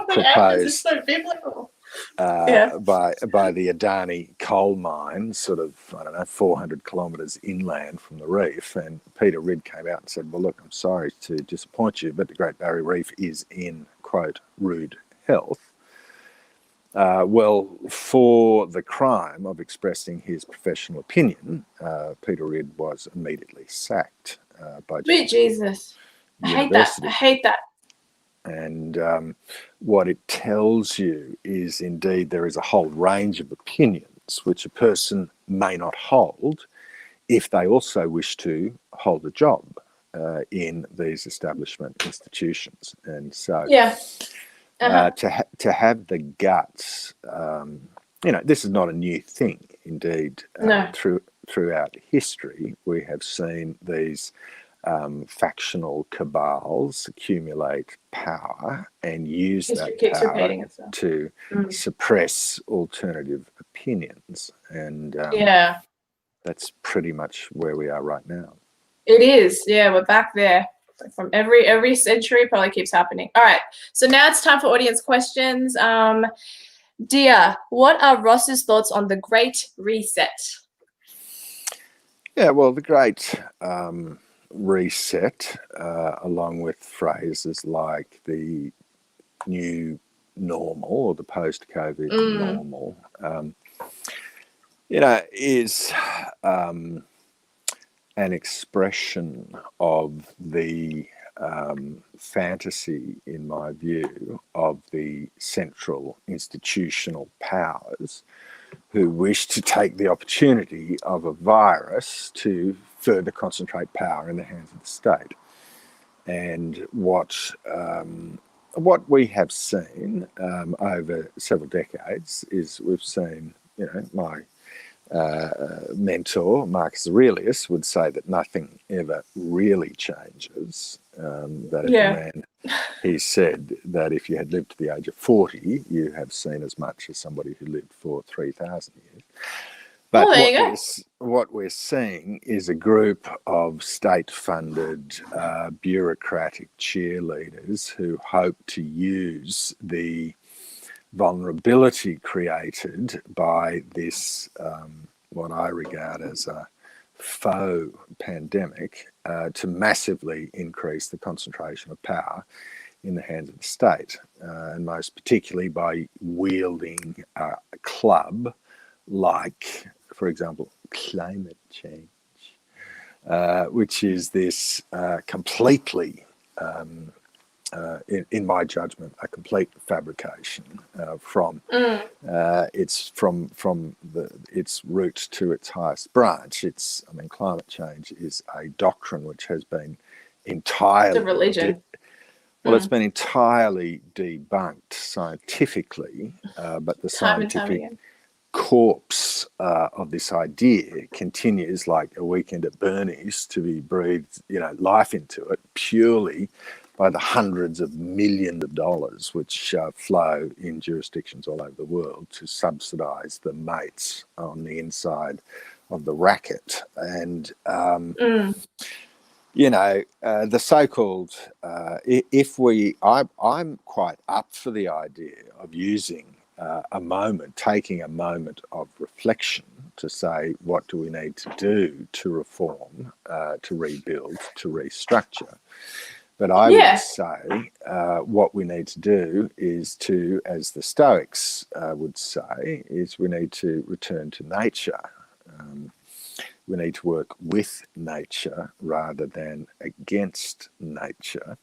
B: proposed
A: so biblical.
B: by the Adani coal mine, sort of, 400 kilometres inland from the reef. And Peter Ridd came out and said, well, look, I'm sorry to disappoint you, but the Great Barrier Reef is in, quote, rude health. Well, for the crime of expressing his professional opinion, Peter Ridd was immediately sacked by
A: Jesus. I hate that.
B: And what it tells you is, indeed, there is a whole range of opinions which a person may not hold if they also wish to hold a job in these establishment institutions. And so to have the guts, this is not a new thing. Indeed, throughout history, we have seen these factional cabals accumulate power and use that power to suppress alternative opinions. And that's pretty much where we are right now.
A: It is. Yeah, we're back there. From every century, probably keeps happening. All right, so now it's time for audience questions. Dia, what are Ross's thoughts on the Great Reset?
B: Yeah, well, the Great Reset, along with phrases like the new normal or the post-COVID normal, is an expression of the fantasy, in my view, of the central institutional powers who wish to take the opportunity of a virus to further concentrate power in the hands of the state. And what what we have seen over several decades is we've seen, my mentor, Marcus Aurelius, would say that nothing ever really changes. That if a man, he said that if you had lived to the age of 40, you have seen as much as somebody who lived for 3,000 years. But what we're seeing is a group of state-funded bureaucratic cheerleaders who hope to use the vulnerability created by this, what I regard as a faux pandemic, to massively increase the concentration of power in the hands of the state, and most particularly by wielding a club like, for example, climate change, which is this completely, in my judgment, a complete fabrication from its root to its highest branch. Climate change is a doctrine which has been entirely
A: the religion.
B: It's been entirely debunked scientifically, but the scientific corpse of this idea continues, like a weekend at Bernie's, to be breathed, life into it purely by the hundreds of millions of dollars which flow in jurisdictions all over the world to subsidise the mates on the inside of the racket. And the so-called, I'm quite up for the idea of using taking a moment of reflection to say, what do we need to do to reform, to rebuild, to restructure? But I would say what we need to do is to, as the Stoics would say, is we need to return to nature. We need to work with nature rather than against nature,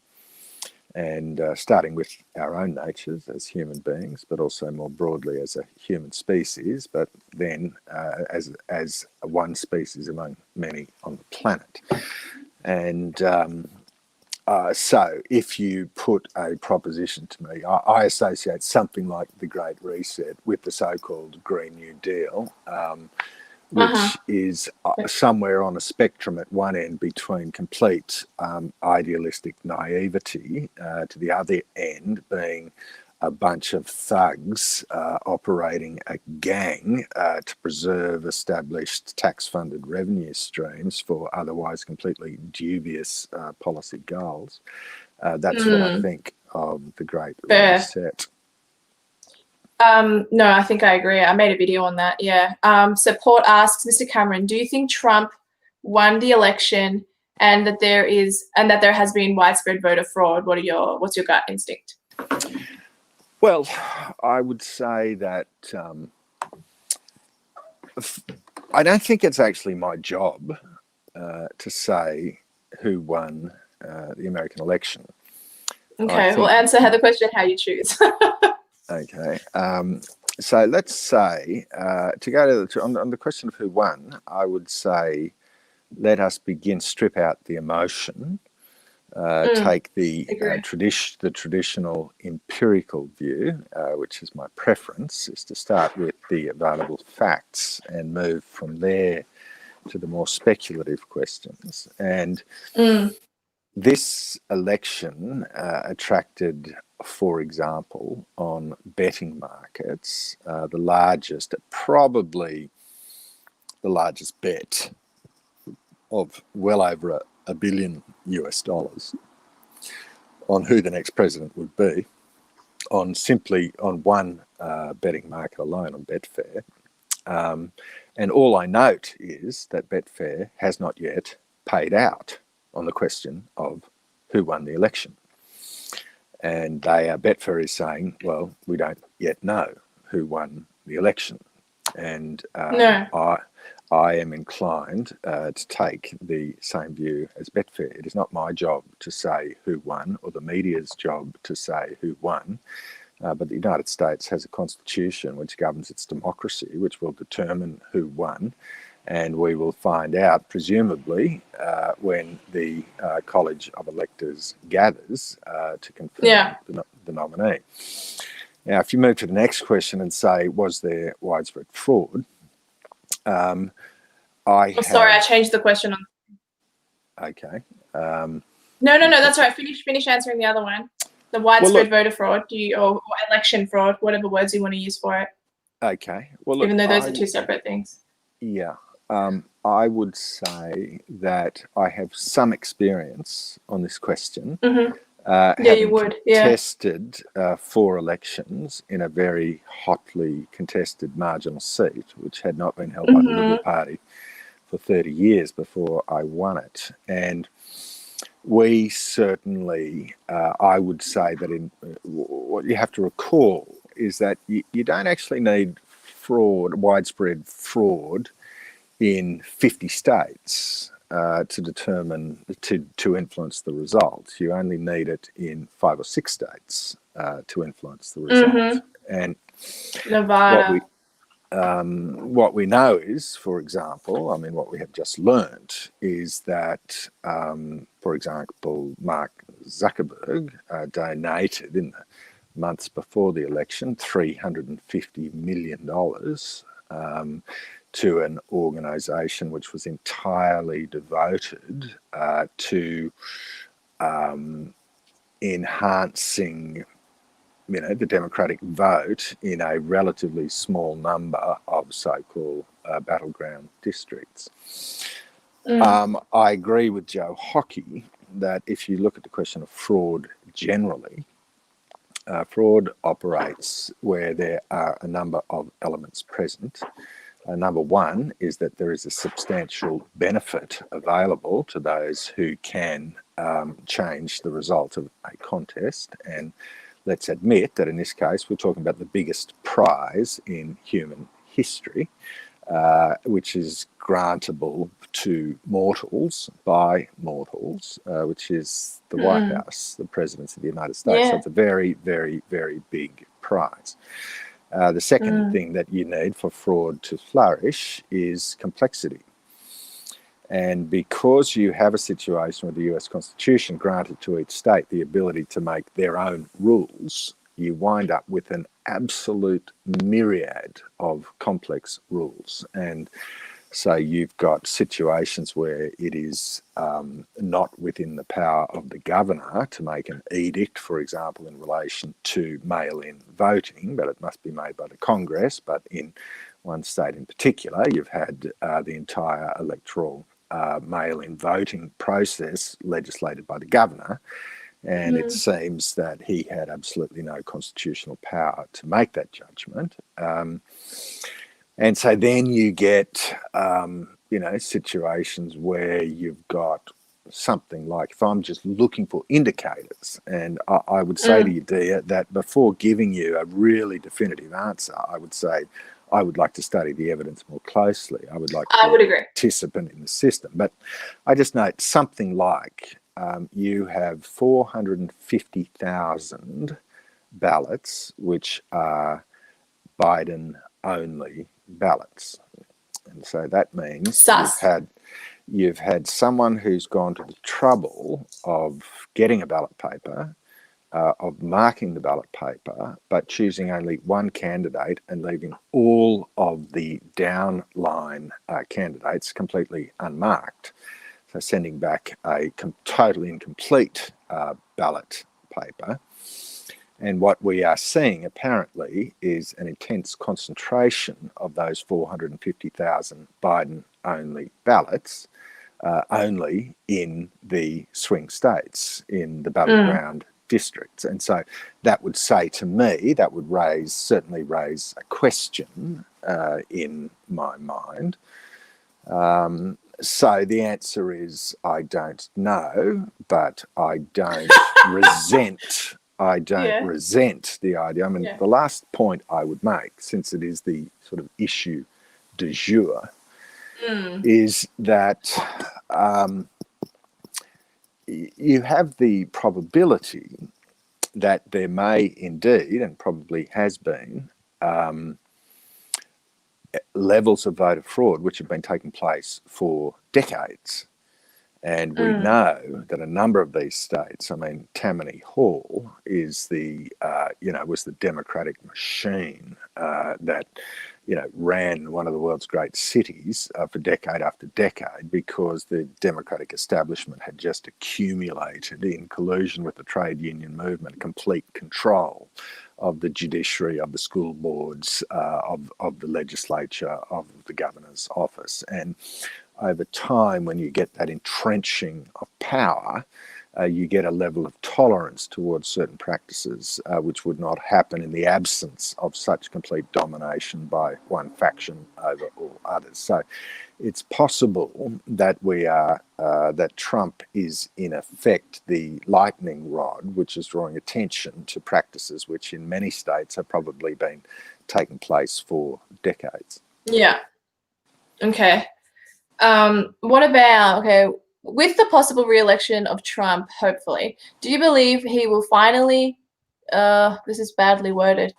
B: and starting with our own natures as human beings, but also more broadly as a human species, but then as one species among many on the planet. And so if you put a proposition to me, I associate something like the Great Reset with the so-called Green New Deal, which is somewhere on a spectrum at one end between complete idealistic naivety, to the other end being a bunch of thugs operating a gang to preserve established tax-funded revenue streams for otherwise completely dubious policy goals. That's what I think of the Great Reset.
A: No, I think I agree. I made a video on that. Support asks, Mr. Cameron, do you think Trump won the election and that there has been widespread voter fraud? What's your gut instinct?
B: Well, I would say that I don't think it's actually my job to say who won the American election.
A: Okay, we'll answer the question how you choose.
B: Okay, so let's say, to go to on the question of who won, I would say let us strip out the emotion, take the traditional empirical view, which is my preference, is to start with the available facts and move from there to the more speculative questions. And this election attracted, for example, on betting markets, probably the largest bet of well over $1 billion on who the next president would be, on one betting market alone, on Betfair. And all I note is that Betfair has not yet paid out on the question of who won the election. And Betfair is saying, well, we don't yet know who won the election. And I am inclined to take the same view as Betfair. It is not my job to say who won, or the media's job to say who won, but the United States has a constitution which governs its democracy, which will determine who won. And we will find out, presumably, when the College of Electors gathers to confirm the nominee. Now, if you move to the next question and say, was there widespread fraud?
A: I'm sorry, I changed the question.
B: Okay.
A: No, that's right. Finish answering the other one. The widespread voter fraud, or election fraud, whatever words you want to use for it.
B: Okay. Well, look,
A: even though those are two separate things.
B: Yeah. I would say that I have some experience on this question.
A: You would. Yeah.
B: Contested 4 elections in a very hotly contested marginal seat, which had not been held by the Liberal Party for 30 years before I won it. And we certainly, I would say that what you have to recall is that you don't actually need widespread fraud in 50 states to determine, to influence the results. You only need it in 5 or 6 states to influence the result. And
A: Nevada.
B: What we know is, for example, what we have just learnt is that, for example, Mark Zuckerberg donated in the months before the election $350 million to an organisation which was entirely devoted to enhancing the democratic vote in a relatively small number of so-called battleground districts. I agree with Joe Hockey that if you look at the question of fraud generally, fraud operates where there are a number of elements present. Number one is that there is a substantial benefit available to those who can change the result of a contest. And let's admit that in this case, we're talking about the biggest prize in human history, which is grantable to mortals by mortals, which is the White House, the presidency of the United States. So it's a very, very, very big prize. The second thing that you need for fraud to flourish is complexity. And because you have a situation where the US Constitution granted to each state the ability to make their own rules, you wind up with an absolute myriad of complex rules. And so you've got situations where it is not within the power of the governor to make an edict, for example, in relation to mail-in voting, but it must be made by the Congress. But in one state in particular, you've had the entire electoral mail-in voting process legislated by the governor. And it seems that he had absolutely no constitutional power to make that judgment. And so then you get, situations where you've got something like, if I'm just looking for indicators, and I would say to you, Dia, that before giving you a really definitive answer, I would say, I would like to study the evidence more closely. I would like to be a participant in the system. But I just note something like you have 450,000 ballots, which are Biden-only ballots. And so that means you've had someone who's gone to the trouble of getting a ballot paper, of marking the ballot paper, but choosing only one candidate and leaving all of the downline candidates completely unmarked. So sending back a totally incomplete ballot paper. And what we are seeing apparently is an intense concentration of those 450,000 Biden-only ballots only in the swing states, in the battleground districts. And so that would say to me, that would certainly raise a question in my mind. So the answer is I don't know, but I don't resent the idea. The last point I would make, since it is the sort of issue du jour, is that you have the probability that there may indeed, and probably has been, levels of voter fraud which have been taking place for decades. And we know that a number of these states, I mean, Tammany Hall is was the democratic machine that, ran one of the world's great cities for decade after decade, because the democratic establishment had just accumulated, in collusion with the trade union movement, complete control of the judiciary, of the school boards, of the legislature, of the governor's office. And over time, when you get that entrenching of power, you get a level of tolerance towards certain practices which would not happen in the absence of such complete domination by one faction over all others. So it's possible that that Trump is in effect the lightning rod, which is drawing attention to practices which in many states have probably been taking place for decades.
A: Yeah. Okay. What about, with the possible re-election of Trump, hopefully, do you believe he will finally, this is badly worded,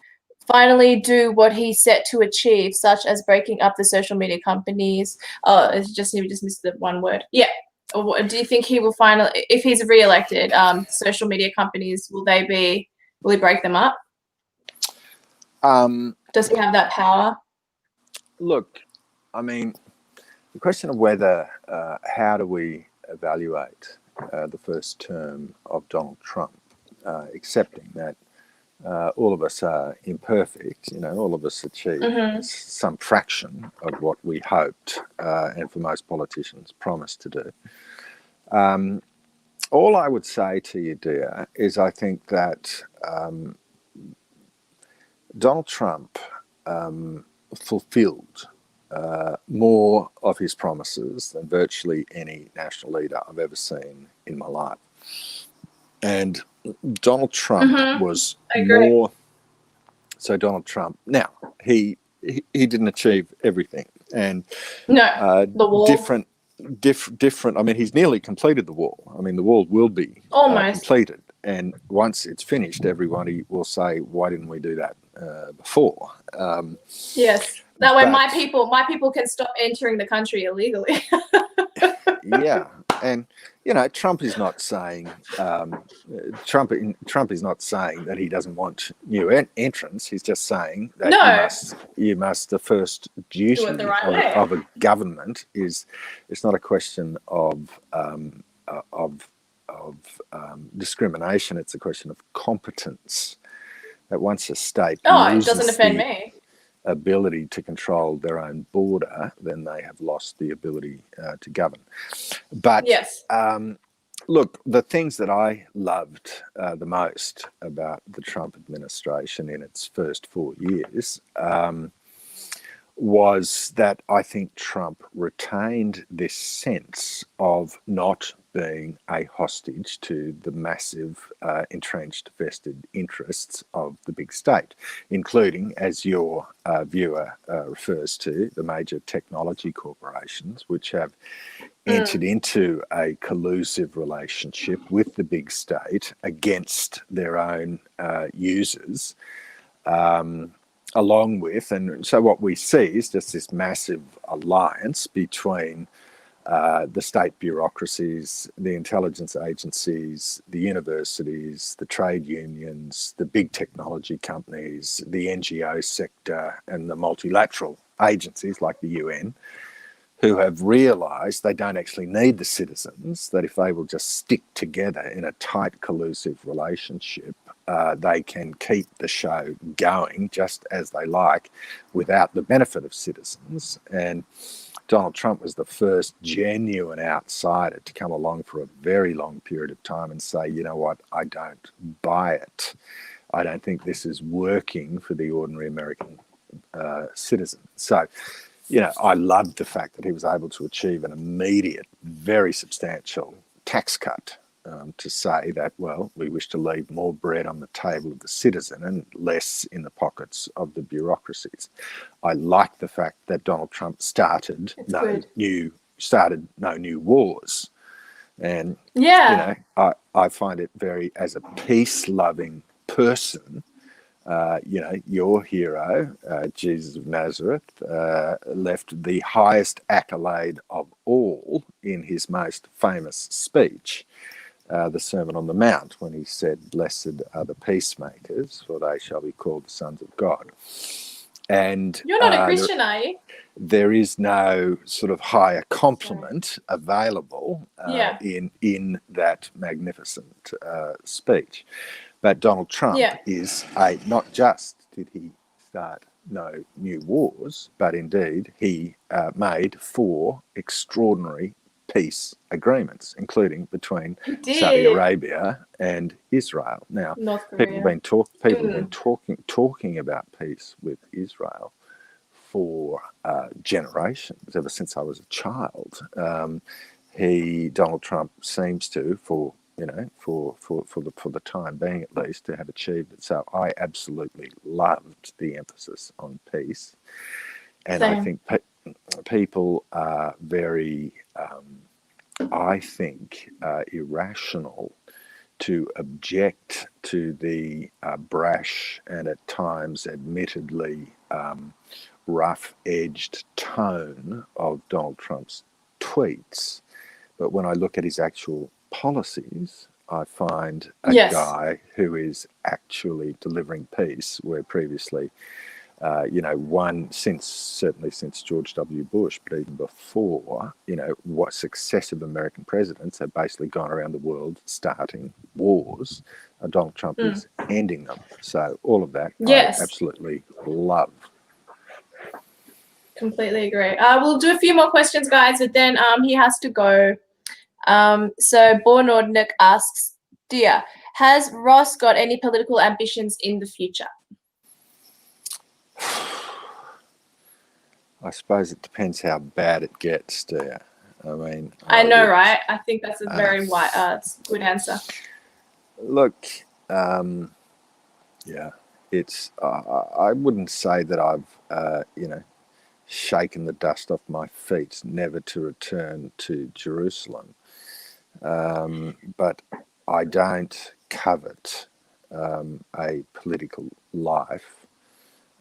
A: finally do what he set to achieve, such as breaking up the social media companies? We just missed the one word. Yeah. Or do you think he will finally, if he's re-elected, social media companies, will he break them up? Does he have that power?
B: Look, I mean, the question of whether, how do we evaluate the first term of Donald Trump, accepting that all of us are imperfect, all of us achieve some fraction of what we hoped and for most politicians promised to do. All I would say to you, dear, is I think that Donald Trump fulfilled more of his promises than virtually any national leader I've ever seen in my life. And Donald Trump was more. So Donald Trump, now he didn't achieve everything, and
A: the wall.
B: different. I mean, he's nearly completed the wall. I mean, the wall will be completed, and once it's finished, everybody will say, "Why didn't we do that before?"
A: Yes. That way, my people can stop entering the country illegally.
B: Yeah, and Trump is not saying Trump is not saying that he doesn't want new entrants. He's just saying that you must. The first duty of a government is, it's not a question of discrimination. It's a question of competence. That once a state
A: it doesn't offend me.
B: Ability to control their own border, then they have lost the ability to govern. But
A: yes.
B: Look, the things that I loved the most about the Trump administration in its first 4 years was that I think Trump retained this sense of not being a hostage to the massive entrenched vested interests of the big state, including, as your viewer refers to, the major technology corporations, which have entered into a collusive relationship with the big state against their own users. Along with, and so what we see is just this massive alliance between the state bureaucracies, the intelligence agencies, the universities, the trade unions, the big technology companies, the NGO sector, and the multilateral agencies like the UN, who have realised they don't actually need the citizens, that if they will just stick together in a tight collusive relationship, they can keep the show going just as they like without the benefit of citizens. And Donald Trump was the first genuine outsider to come along for a very long period of time and say, you know what, I don't buy it. I don't think this is working for the ordinary American citizen. So, I loved the fact that he was able to achieve an immediate, very substantial tax cut to say that, well, we wish to leave more bread on the table of the citizen and less in the pockets of the bureaucracies. I like the fact that Donald Trump started no new wars. And, I find it very, as a peace-loving person, your hero, Jesus of Nazareth, left the highest accolade of all in his most famous speech, the Sermon on the Mount, when he said, "Blessed are the peacemakers, for they shall be called the sons of God." And
A: You're not a Christian, are you?
B: there is no sort of higher compliment available in that magnificent speech. But Donald Trump is not just did he start no new wars, but indeed he made 4 extraordinary peace agreements, including between Saudi Arabia and Israel. Now,
A: North Korea.
B: people have been talking about peace with Israel for generations, ever since I was a child. Donald Trump seems to, for the time being at least, to have achieved it. So I absolutely loved the emphasis on peace, and I think people are very, irrational to object to the brash and at times admittedly rough-edged tone of Donald Trump's tweets. But when I look at his actual policies, I find a guy who is actually delivering peace, where previously, certainly since George W. Bush, but even before, what successive American presidents have basically gone around the world starting wars. Donald Trump is ending them. So all of that, I absolutely love.
A: Completely agree. We'll do a few more questions, guys, but then he has to go. So Bornordnik asks, "Dear, has Ross got any political ambitions in the future?"
B: I suppose it depends how bad it gets, dear. I mean,
A: I know, right? I think that's a very good answer.
B: Look, it's. I wouldn't say that I've, shaken the dust off my feet, never to return to Jerusalem. But I don't covet a political life.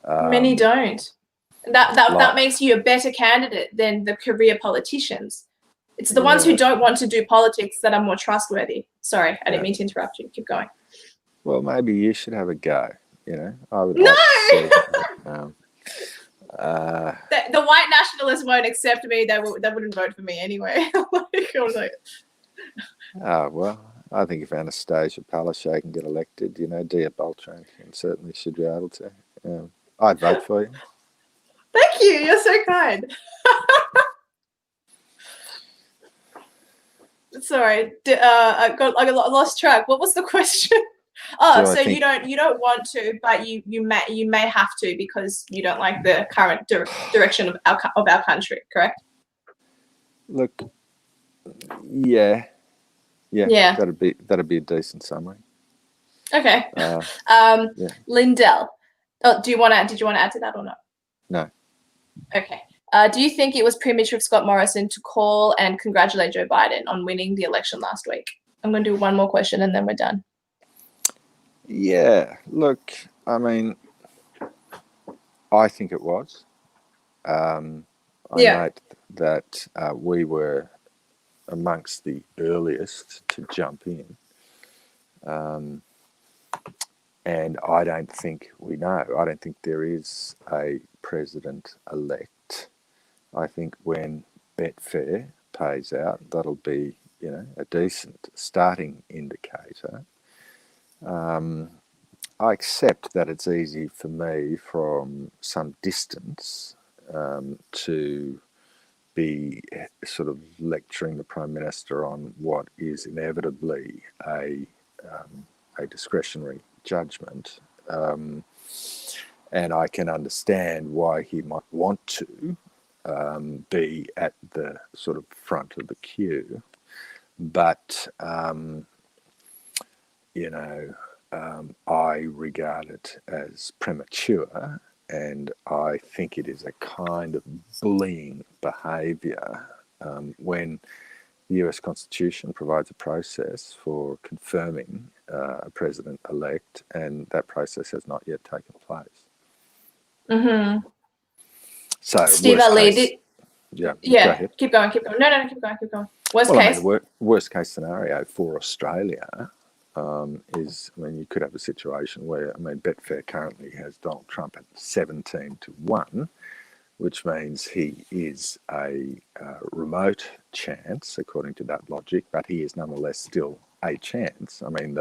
A: Many don't. That makes you a better candidate than the career politicians. It's the ones who don't want to do politics that are more trustworthy. Sorry, I didn't mean to interrupt you. Keep going.
B: Well, maybe you should have a go. I would.
A: No.
B: The
A: white nationalists won't accept me. They wouldn't vote for me anyway. I was like,
B: oh well, I think if Anastasia Palaszczuk can get elected, dear Beltran certainly should be able to. I'd vote for you.
A: Thank you. You're so kind. Sorry, I lost track. What was the question? You don't want to, but you may have to because you don't like the current direction of our country. Correct?
B: Look, yeah. That'd be a decent summary.
A: Okay. Lindell. Oh, did you want to add to that or not?
B: No.
A: Okay. Do you think it was premature of Scott Morrison to call and congratulate Joe Biden on winning the election last week? I'm going to do one more question and then we're done.
B: Yeah. Look, I mean, I think it was. I note that we were amongst the earliest to jump in. And I don't think there is a president-elect. I think when Betfair pays out, that'll be, a decent starting indicator. I accept that it's easy for me from some distance to be sort of lecturing the Prime Minister on what is inevitably a discretionary judgment. And I can understand why he might want to be at the sort of front of the queue. But, I regard it as premature, and I think it is a kind of bullying behaviour when the US Constitution provides a process for confirming a president-elect, and that process has not yet taken place.
A: Mm-hmm.
B: So,
A: Steve Ali,
B: Yeah, go
A: Yeah,
B: ahead.
A: keep going. No, keep going. Worst
B: Well, I
A: case.
B: mean, the worst case scenario for Australia is, I mean, you could have a situation where, I mean, Betfair currently has Donald Trump at 17-1, which means he is a remote chance, according to that logic, but he is nonetheless still a chance. I mean,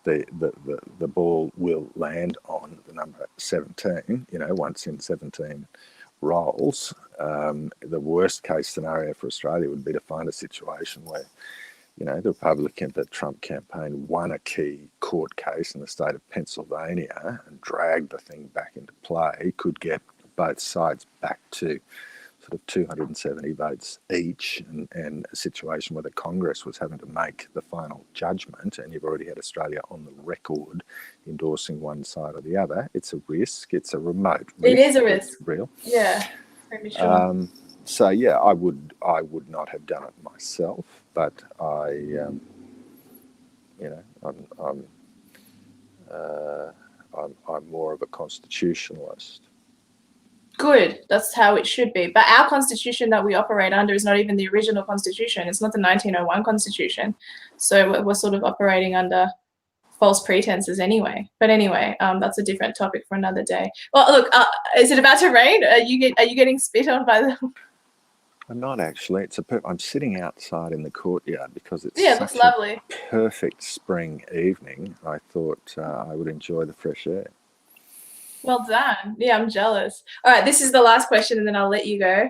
B: the ball will land on the number 17, once in 17 rolls. The worst case scenario for Australia would be to find a situation where, the Trump campaign won a key court case in the state of Pennsylvania and dragged the thing back into play, could get both sides back to sort of 270 votes each, and a situation where the Congress was having to make the final judgment, and you've already had Australia on the record endorsing one side or the other. It's a risk. It's a remote risk.
A: It is a risk.
B: It's real.
A: Yeah, pretty sure.
B: So yeah, I would not have done it myself, but I'm more of a constitutionalist.
A: Good. That's how it should be. But our constitution that we operate under is not even the original constitution. It's not the 1901 constitution. So we're sort of operating under false pretenses anyway. But anyway, that's a different topic for another day. Well, look, is it about to rain? Are you getting spit on by the...
B: I'm not actually. I'm sitting outside in the courtyard because it's
A: it looks lovely.
B: A perfect spring evening. I thought I would enjoy the fresh air.
A: Well done. Yeah, I'm jealous. All right, this is the last question and then I'll let you go.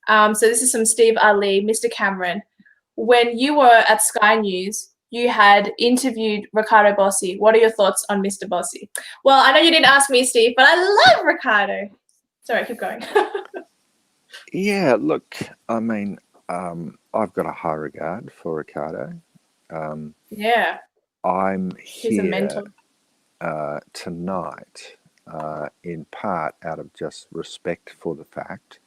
A: So this is from Steve Ali, Mr. Cameron. When you were at Sky News, you had interviewed Riccardo Bossi. What are your thoughts on Mr. Bossi? Well, I know you didn't ask me, Steve, but I love Riccardo. Sorry, keep going.
B: Yeah, look, I mean, I've got a high regard for Riccardo.
A: Yeah.
B: I'm
A: He's a mentor.
B: Tonight, in part out of just respect for the fact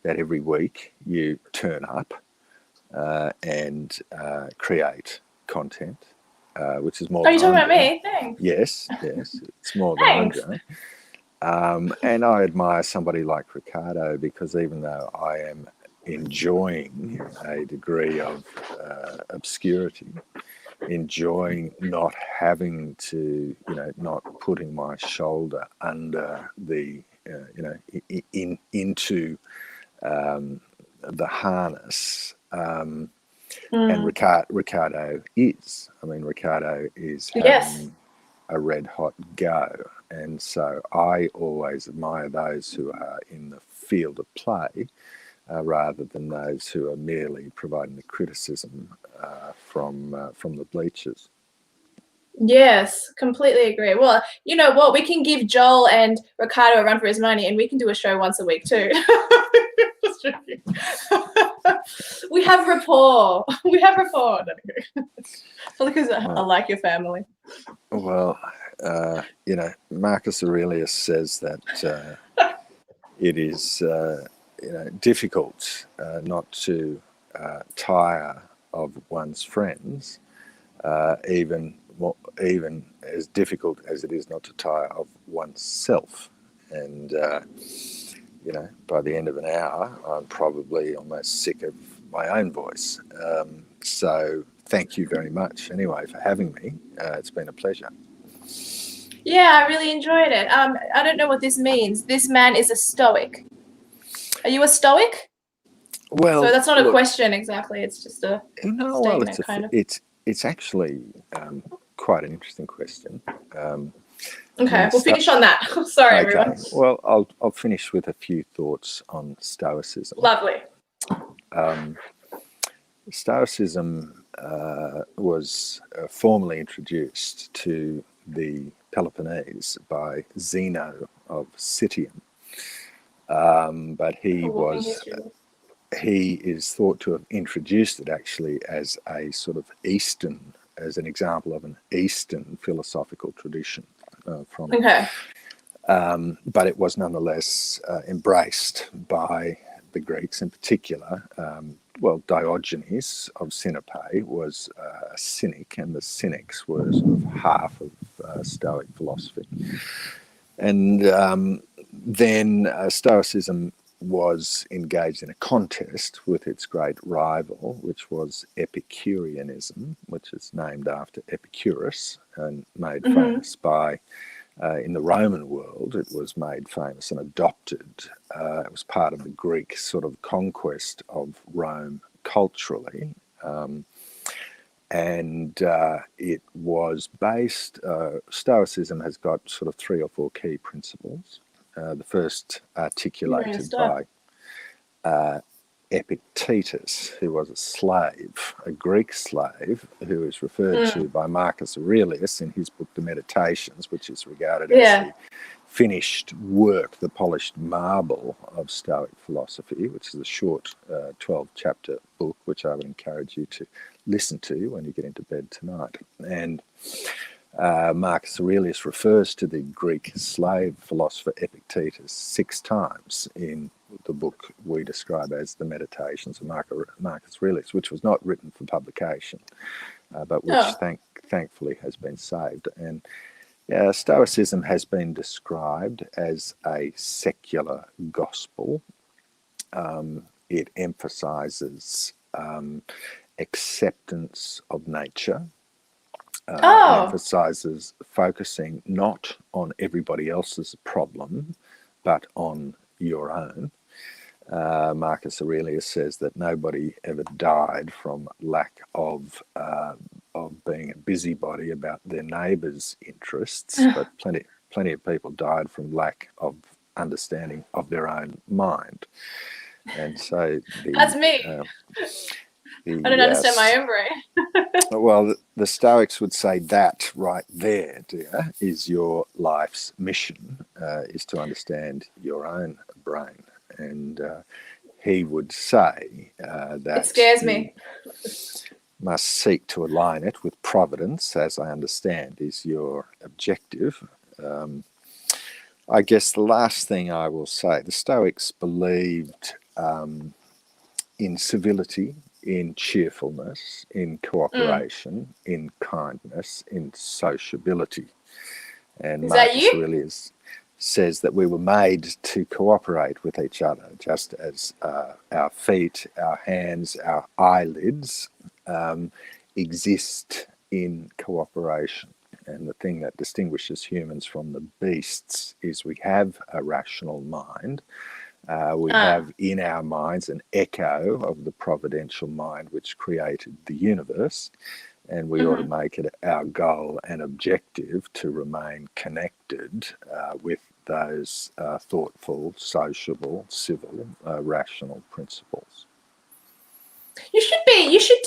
B: that every week you turn up and create content, which is more.
A: Are you talking about me? Thanks.
B: Yes, it's more than I'm doing. And I admire somebody like Riccardo because even though I am enjoying a degree of obscurity, enjoying not having to, not putting my shoulder under the, into the harness. And Riccardo is. I mean, Riccardo is having a red hot go. And so I always admire those who are in the field of play rather than those who are merely providing the criticism from the bleachers.
A: Yes, completely agree. Well, you know what? We can give Joel and Riccardo a run for his money and we can do a show once a week too. Just joking. We have rapport. Because I like your family.
B: Well, Marcus Aurelius says that it is difficult not to tire of one's friends, even as difficult as it is not to tire of oneself. And by the end of an hour, I'm probably almost sick of my own voice. So thank you very much anyway for having me. It's been a pleasure.
A: Yeah, I really enjoyed it. I don't know what this means. This man is a Stoic. Are you a Stoic?
B: Well,
A: so that's not a question exactly. It's just a statement, kind of.
B: It's actually quite an interesting question.
A: Okay, we'll finish on that. Sorry, everyone.
B: Well, I'll finish with a few thoughts on Stoicism.
A: Lovely.
B: Stoicism was formally introduced to the Peloponnese by Zeno of Citium, but he is thought to have introduced it actually as a sort of as an example of an Eastern philosophical tradition. But it was nonetheless embraced by the Greeks in particular. Diogenes of Sinope was a cynic, and the cynics were sort of half of Stoic philosophy. And then Stoicism was engaged in a contest with its great rival, which was Epicureanism, which is named after Epicurus and made famous by, in the Roman world, it was made famous and adopted. It was part of the Greek sort of conquest of Rome culturally. And it was based, Stoicism has got sort of 3 or 4 key principles. The first articulated by Epictetus, who was a slave, a Greek slave, who is referred to by Marcus Aurelius in his book The Meditations, which is regarded as the finished work, the polished marble of Stoic philosophy, which is a short 12-chapter book, which I would encourage you to listen to when you get into bed tonight. And Marcus Aurelius refers to the Greek slave philosopher Epictetus 6 times in the book we describe as The Meditations of Marcus Aurelius, which was not written for publication, but which thankfully has been saved. And Stoicism has been described as a secular gospel. It emphasizes acceptance of nature. It emphasizes focusing not on everybody else's problem, but on your own. Marcus Aurelius says that nobody ever died from lack of being a busybody about their neighbours' interests, but plenty of people died from lack of understanding of their own mind. And so
A: that's me. I don't understand my own brain.
B: Well, the Stoics would say that right there, dear, is your life's mission, is to understand your own brain. And he would say that
A: it scares me.
B: Must seek to align it with providence, as I understand is your objective. I guess the last thing I will say, the Stoics believed in civility, in cheerfulness, in cooperation, in kindness, in sociability. And Marcus Aurelius says that we were made to cooperate with each other, just as our feet, our hands, our eyelids exist in cooperation. And the thing that distinguishes humans from the beasts is we have a rational mind. We have in our minds an echo of the providential mind which created the universe, and we ought to make it our goal and objective to remain connected with those thoughtful, sociable, civil, rational principles.
A: You should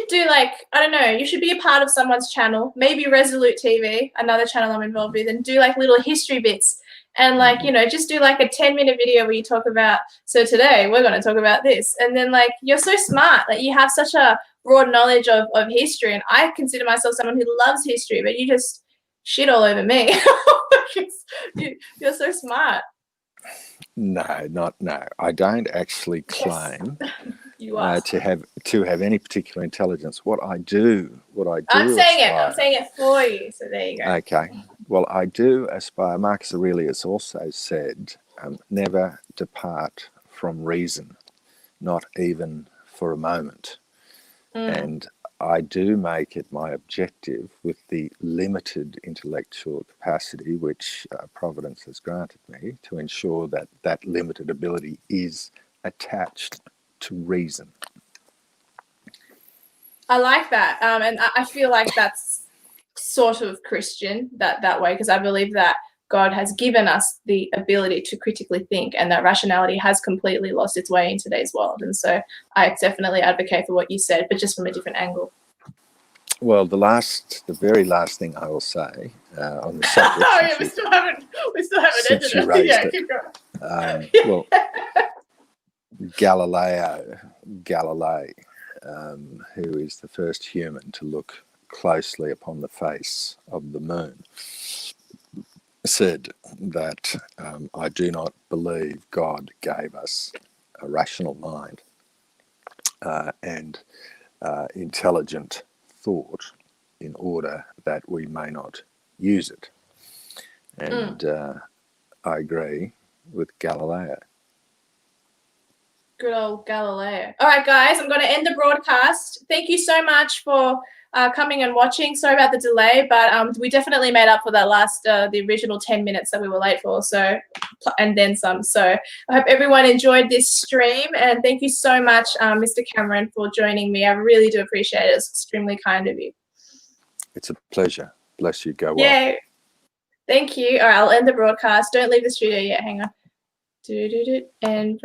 A: do like, I don't know, you should be a part of someone's channel, maybe Resolute TV, another channel I'm involved with, and do like little history bits. And like, you know, just do like a 10-minute video where you talk about, so today we're going to talk about this. And then like, you're so smart, like you have such a broad knowledge of history. And I consider myself someone who loves history, but you just shit all over me. You're so smart.
B: No. I don't actually claim to have any particular intelligence. What I do. I'm
A: saying it for you. So there you go.
B: Okay. Well, I do aspire. Marcus Aurelius also said, "Never depart from reason, not even for a moment." And I do make it my objective, with the limited intellectual capacity which Providence has granted me, to ensure that that limited ability is attached to reason.
A: I like that. And I feel like that's sort of Christian that way, because I believe that God has given us the ability to critically think, and that rationality has completely lost its way in today's world. And so I definitely advocate for what you said, but just from a different angle.
B: Well, the very last thing I will say on the subject.
A: We still haven't ended
B: you
A: it.
B: raised
A: it.
B: Keep going. Well, Galilei, who is the first human to look closely upon the face of the moon, said that I do not believe God gave us a rational mind and intelligent thought in order that we may not use it. And I agree with Galileo.
A: Good old Galileo. All right, guys, I'm going to end the broadcast. Thank you so much for coming and watching. Sorry about the delay, but we definitely made up for that last, the original 10 minutes that we were late for. So, and then some. So I hope everyone enjoyed this stream, and thank you so much, Mr. Cameron, for joining me. I really do appreciate it. It's extremely kind of you.
B: It's a pleasure. Bless you. Go well.
A: Yeah. Thank you. All right, I'll end the broadcast. Don't leave the studio yet. Hang on. And